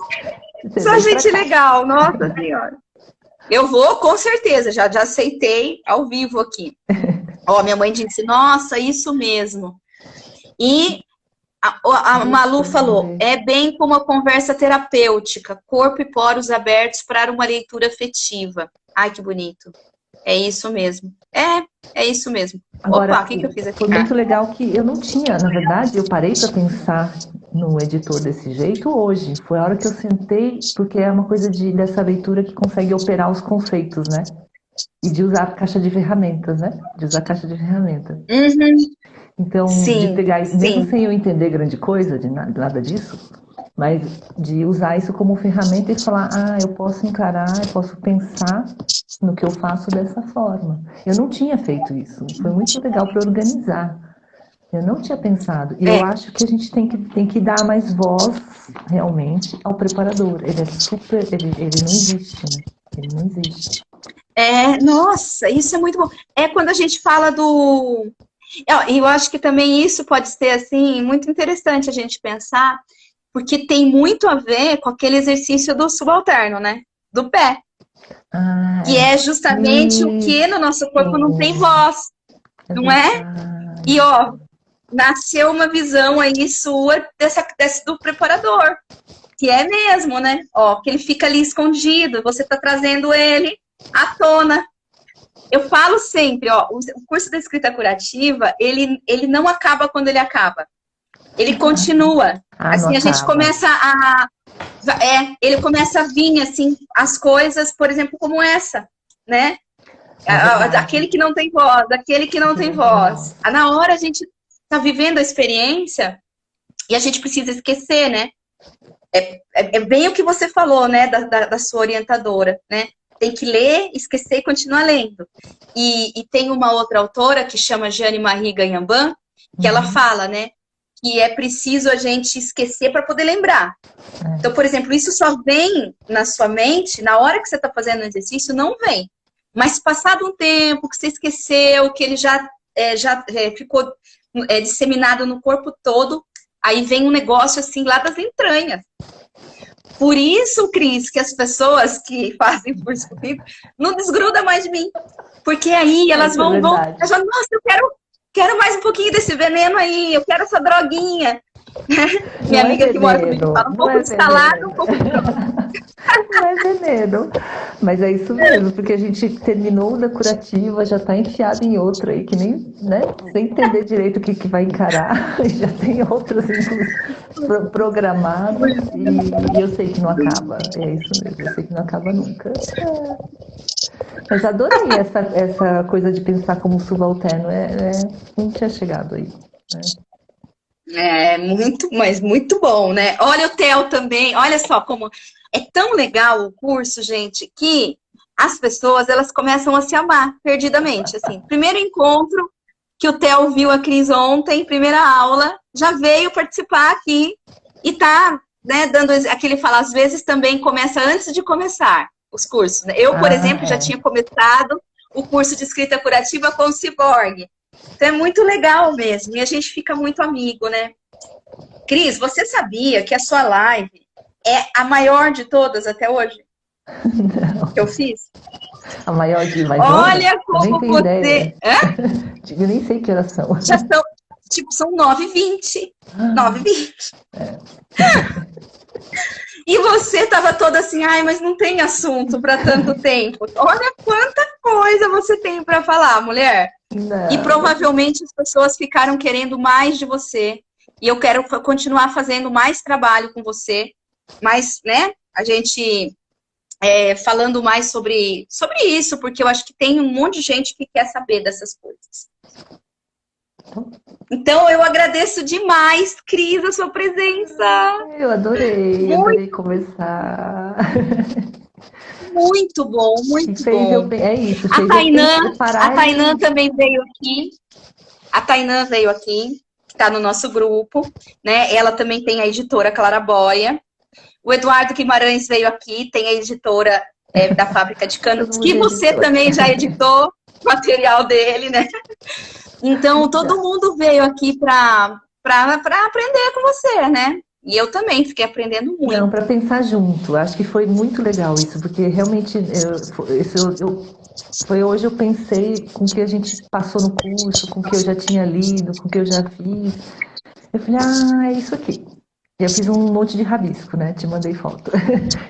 Só gente legal, nossa senhora. Eu vou, com certeza, já aceitei ao vivo aqui. Minha mãe disse, nossa, isso mesmo. E a Malu falou, é bem como uma conversa terapêutica, corpo e poros abertos para uma leitura afetiva. Ai, que bonito. É isso mesmo. É isso mesmo. Agora, o que eu fiz aqui? Foi muito legal que eu não tinha, na verdade, eu parei para pensar no editor desse jeito hoje. Foi a hora que eu sentei, porque é uma coisa dessa leitura que consegue operar os conceitos, né? E de usar a caixa de ferramentas, né? Então, de pegar isso, mesmo sem eu entender grande coisa, de nada disso, mas de usar isso como ferramenta e falar, eu posso encarar, eu posso pensar no que eu faço dessa forma. Eu não tinha feito isso, foi muito legal para organizar. Eu não tinha pensado. E eu acho que a gente tem que dar mais voz, realmente, ao preparador. Ele é super... Ele não existe, né? Ele não existe. Nossa, isso é muito bom. É quando a gente fala do... Eu acho que também isso pode ser, assim, muito interessante a gente pensar, porque tem muito a ver com aquele exercício do subalterno, né? Do pé. Que é justamente o que no nosso corpo não tem voz, não é? E, nasceu uma visão aí sua do preparador, que é mesmo, né? Que ele fica ali escondido, você tá trazendo ele à tona. Eu falo sempre, o curso da escrita curativa, ele não acaba quando ele acaba. Ele continua. Assim, a gente começa ele começa a vir, assim, as coisas, por exemplo, como essa, né? Aquele que não tem voz, aquele que não tem voz. Na hora a gente tá vivendo a experiência e a gente precisa esquecer, né? É bem o que você falou, né? Da sua orientadora, né? Tem que ler, esquecer e continuar lendo. E tem uma outra autora que chama Jeanne Marie Gagnaban, que ela fala, né? Que é preciso a gente esquecer para poder lembrar. Então, por exemplo, isso só vem na sua mente, na hora que você está fazendo o exercício, não vem. Mas passado um tempo, que você esqueceu, que ele já ficou disseminado no corpo todo, aí vem um negócio assim lá das entranhas. Por isso, Cris, que as pessoas que fazem curso comigo não desgrudam mais de mim. Porque aí elas vão, elas falam, nossa, eu quero mais um pouquinho desse veneno aí, eu quero essa droguinha. Minha amiga que mora comigo fala um pouco de salada, um pouco de droga. Não é veneno, mas é isso mesmo, porque a gente terminou da curativa, já está enfiado em outra aí, que nem, né, sem entender direito o que vai encarar, já tem outros programados, e eu sei que não acaba, é isso mesmo, eu sei que não acaba nunca. Mas adorei essa coisa de pensar como subalterno, não tinha chegado aí, né? É muito, mas muito bom, né? Olha o Theo também, olha só como é tão legal o curso, gente, que as pessoas, elas começam a se amar perdidamente, assim. Primeiro encontro que o Theo viu a Cris ontem, primeira aula, já veio participar aqui e tá, né, dando aquele fala, às vezes também começa antes de começar os cursos, né? Eu, por exemplo, já tinha começado o curso de escrita curativa com o Cyborg. Então é muito legal mesmo, e a gente fica muito amigo, né? Cris, você sabia que a sua live é a maior de todas até hoje? Não. Que eu fiz? A maior de mais Olha como você... Eu nem sei que horas são. Já são, tipo, são 9h20. 9h20. E você tava toda assim, ai, mas não tem assunto para tanto tempo. Olha quanta coisa você tem para falar, mulher. Não. E provavelmente as pessoas ficaram querendo mais de você. E eu quero continuar fazendo mais trabalho com você. Mas, né, a gente falando mais sobre isso, porque eu acho que tem um monte de gente que quer saber dessas coisas. Então, eu agradeço demais, Cris, a sua presença. Eu adorei conversar. Muito bom, muito bom. É isso. A Tainã também veio aqui. A Tainã veio aqui, que está no nosso grupo, né? Ela também tem a editora Claraboia. O Eduardo Guimarães veio aqui, tem a editora da Fábrica de Canos, que você também já editou o material dele, né? Então, todo mundo veio aqui para aprender com você, né? E eu também fiquei aprendendo muito. Não, para pensar junto. Acho que foi muito legal isso, porque realmente hoje eu pensei com o que a gente passou no curso, com o que eu já tinha lido, com o que eu já fiz. Eu falei, é isso aqui. E eu fiz um monte de rabisco, né? Te mandei foto.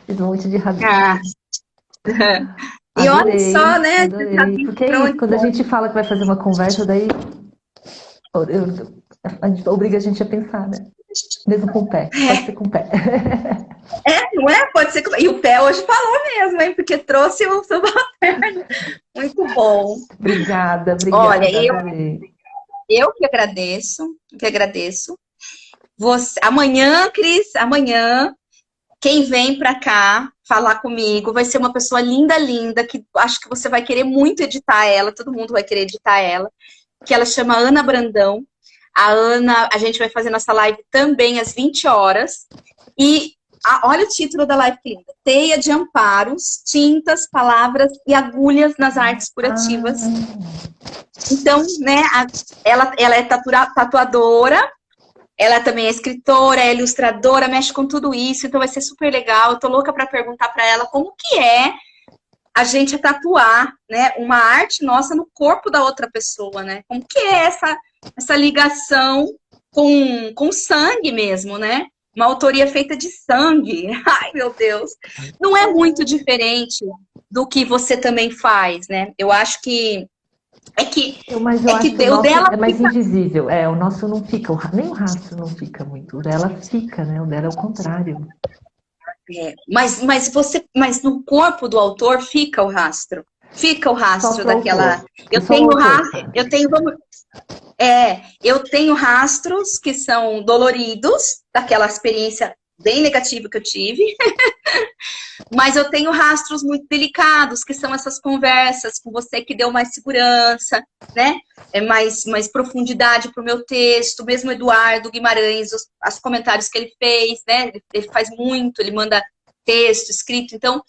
Fiz um monte de rabisco. E olha só, né? Adorei. Porque é isso, quando a gente fala que vai fazer uma conversa, daí obriga a gente a pensar, né? Mesmo com o pé. Pode ser com o pé. Não é? Pode ser com o pé. E o pé hoje falou mesmo, hein? Porque trouxe o subalterno. Muito bom. Obrigada. Olha, eu que agradeço. Você, amanhã, Cris, quem vem pra cá falar comigo vai ser uma pessoa linda, que acho que você vai querer muito editar ela, todo mundo vai querer editar ela, que ela chama Ana Brandão. A Ana, a gente vai fazer nossa live também às 20 horas. E olha o título da live, querida. Teia de amparos, tintas, palavras e agulhas nas artes curativas. Então, né, ela é tatuadora, ela também é escritora, é ilustradora, mexe com tudo isso, então vai ser super legal. Eu tô louca para perguntar para ela como que é a gente tatuar, né, uma arte nossa no corpo da outra pessoa, né? Como que é essa ligação com sangue mesmo, né? Uma autoria feita de sangue. Ai, meu Deus. Não é muito diferente do que você também faz, né? Eu acho que Mas eu acho que o dela é mais invisível. O nosso não fica, nem o rastro não fica muito. O dela fica, né? O dela é o contrário. Mas no corpo do autor fica o rastro. Fica o rastro daquela. Eu tenho rastros que são doloridos, daquela experiência bem negativa que eu tive. Mas eu tenho rastros muito delicados, que são essas conversas com você que deu mais segurança, né? Mais profundidade para o meu texto. Mesmo Eduardo Guimarães, os comentários que ele fez, né? Ele faz muito, ele manda texto, escrito. Então,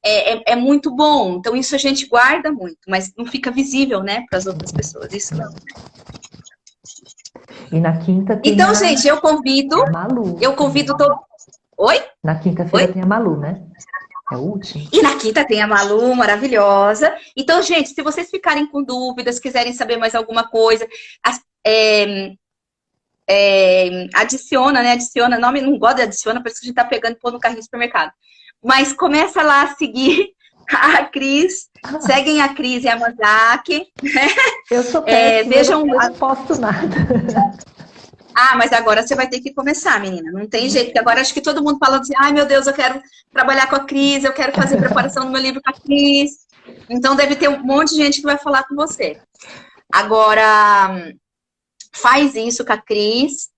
é muito bom. Então, isso a gente guarda muito, mas não fica visível, né? Para as outras pessoas. Isso não. E na quinta tem Então, gente, eu convido todo... Oi? Na quinta-feira Oi? tem a Malu, né? É o último. E na quinta tem a Malu, maravilhosa. Então, gente, se vocês ficarem com dúvidas, quiserem saber mais alguma coisa, adiciona, né? Adiciona, nome não gosta de adiciona, parece que a gente tá pegando e pôr no carrinho do supermercado. Mas começa lá a seguir a Cris, seguem a Cris Yamazaki. Eu sou péssima, vejam, eu não posto nada. Ah, mas agora você vai ter que começar, menina. Não tem jeito, porque agora acho que todo mundo fala assim, ai meu Deus, eu quero trabalhar com a Cris, eu quero fazer preparação do meu livro com a Cris. Então deve ter um monte de gente que vai falar com você. Agora, faz isso com a Cris,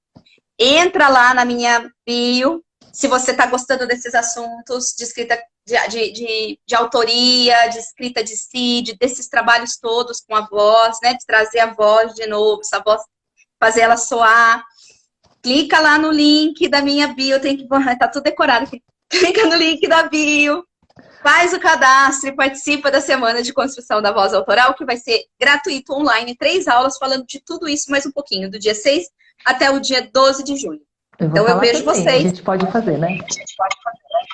entra lá na minha bio, se você está gostando desses assuntos de escrita de autoria, de escrita de si, desses trabalhos todos com a voz, né? De trazer a voz de novo, essa voz, fazer ela soar. Clica lá no link da minha bio, tá tudo decorado aqui. Clica no link da bio, faz o cadastro e participa da semana de construção da voz autoral, que vai ser gratuito online, 3 aulas falando de tudo isso mais um pouquinho, do dia 6 até o dia 12 de junho. Então eu vejo também. vocês. A gente pode fazer, né?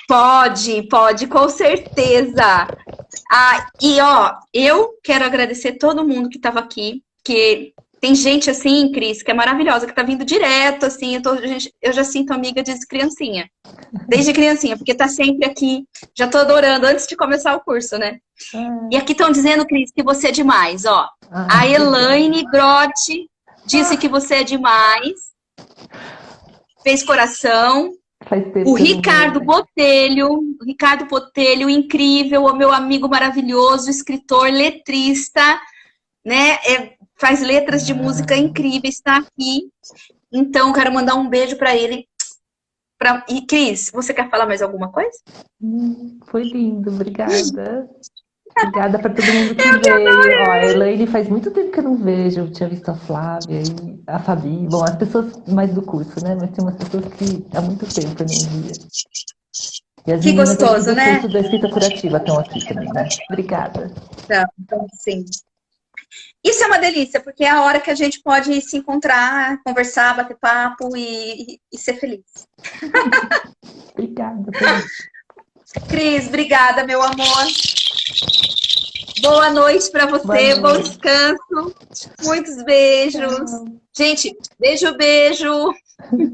Pode, com certeza. E ó, eu quero agradecer todo mundo que estava aqui, que tem gente assim, Cris, que é maravilhosa, que tá vindo direto, assim, eu já sinto amiga desde criancinha. Desde criancinha, porque tá sempre aqui. Já tô adorando, antes de começar o curso, né? E aqui estão dizendo, Cris, que você é demais, ó. A Elaine Grotti disse que você é demais. Fez coração. O Ricardo Botelho, incrível, o meu amigo maravilhoso, escritor, letrista, né? Faz letras de música incríveis, está aqui. Então, quero mandar um beijo para ele. E, Cris, você quer falar mais alguma coisa? Foi lindo, obrigada. Obrigada para todo mundo que veio. Ó, a Elaine faz muito tempo que eu não vejo. Eu tinha visto a Flávia e a Fabi. Bom, as pessoas mais do curso, né? Mas tem umas pessoas que há muito tempo eu não via. E as que gostoso, né? Do curso da escrita curativa estão aqui também, né? Obrigada. Então, sim. Isso é uma delícia, porque é a hora que a gente pode se encontrar, conversar, bater papo e ser feliz. Obrigada. Cris, obrigada, meu amor. Boa noite para você, bom descanso. Muitos beijos. Gente, beijo.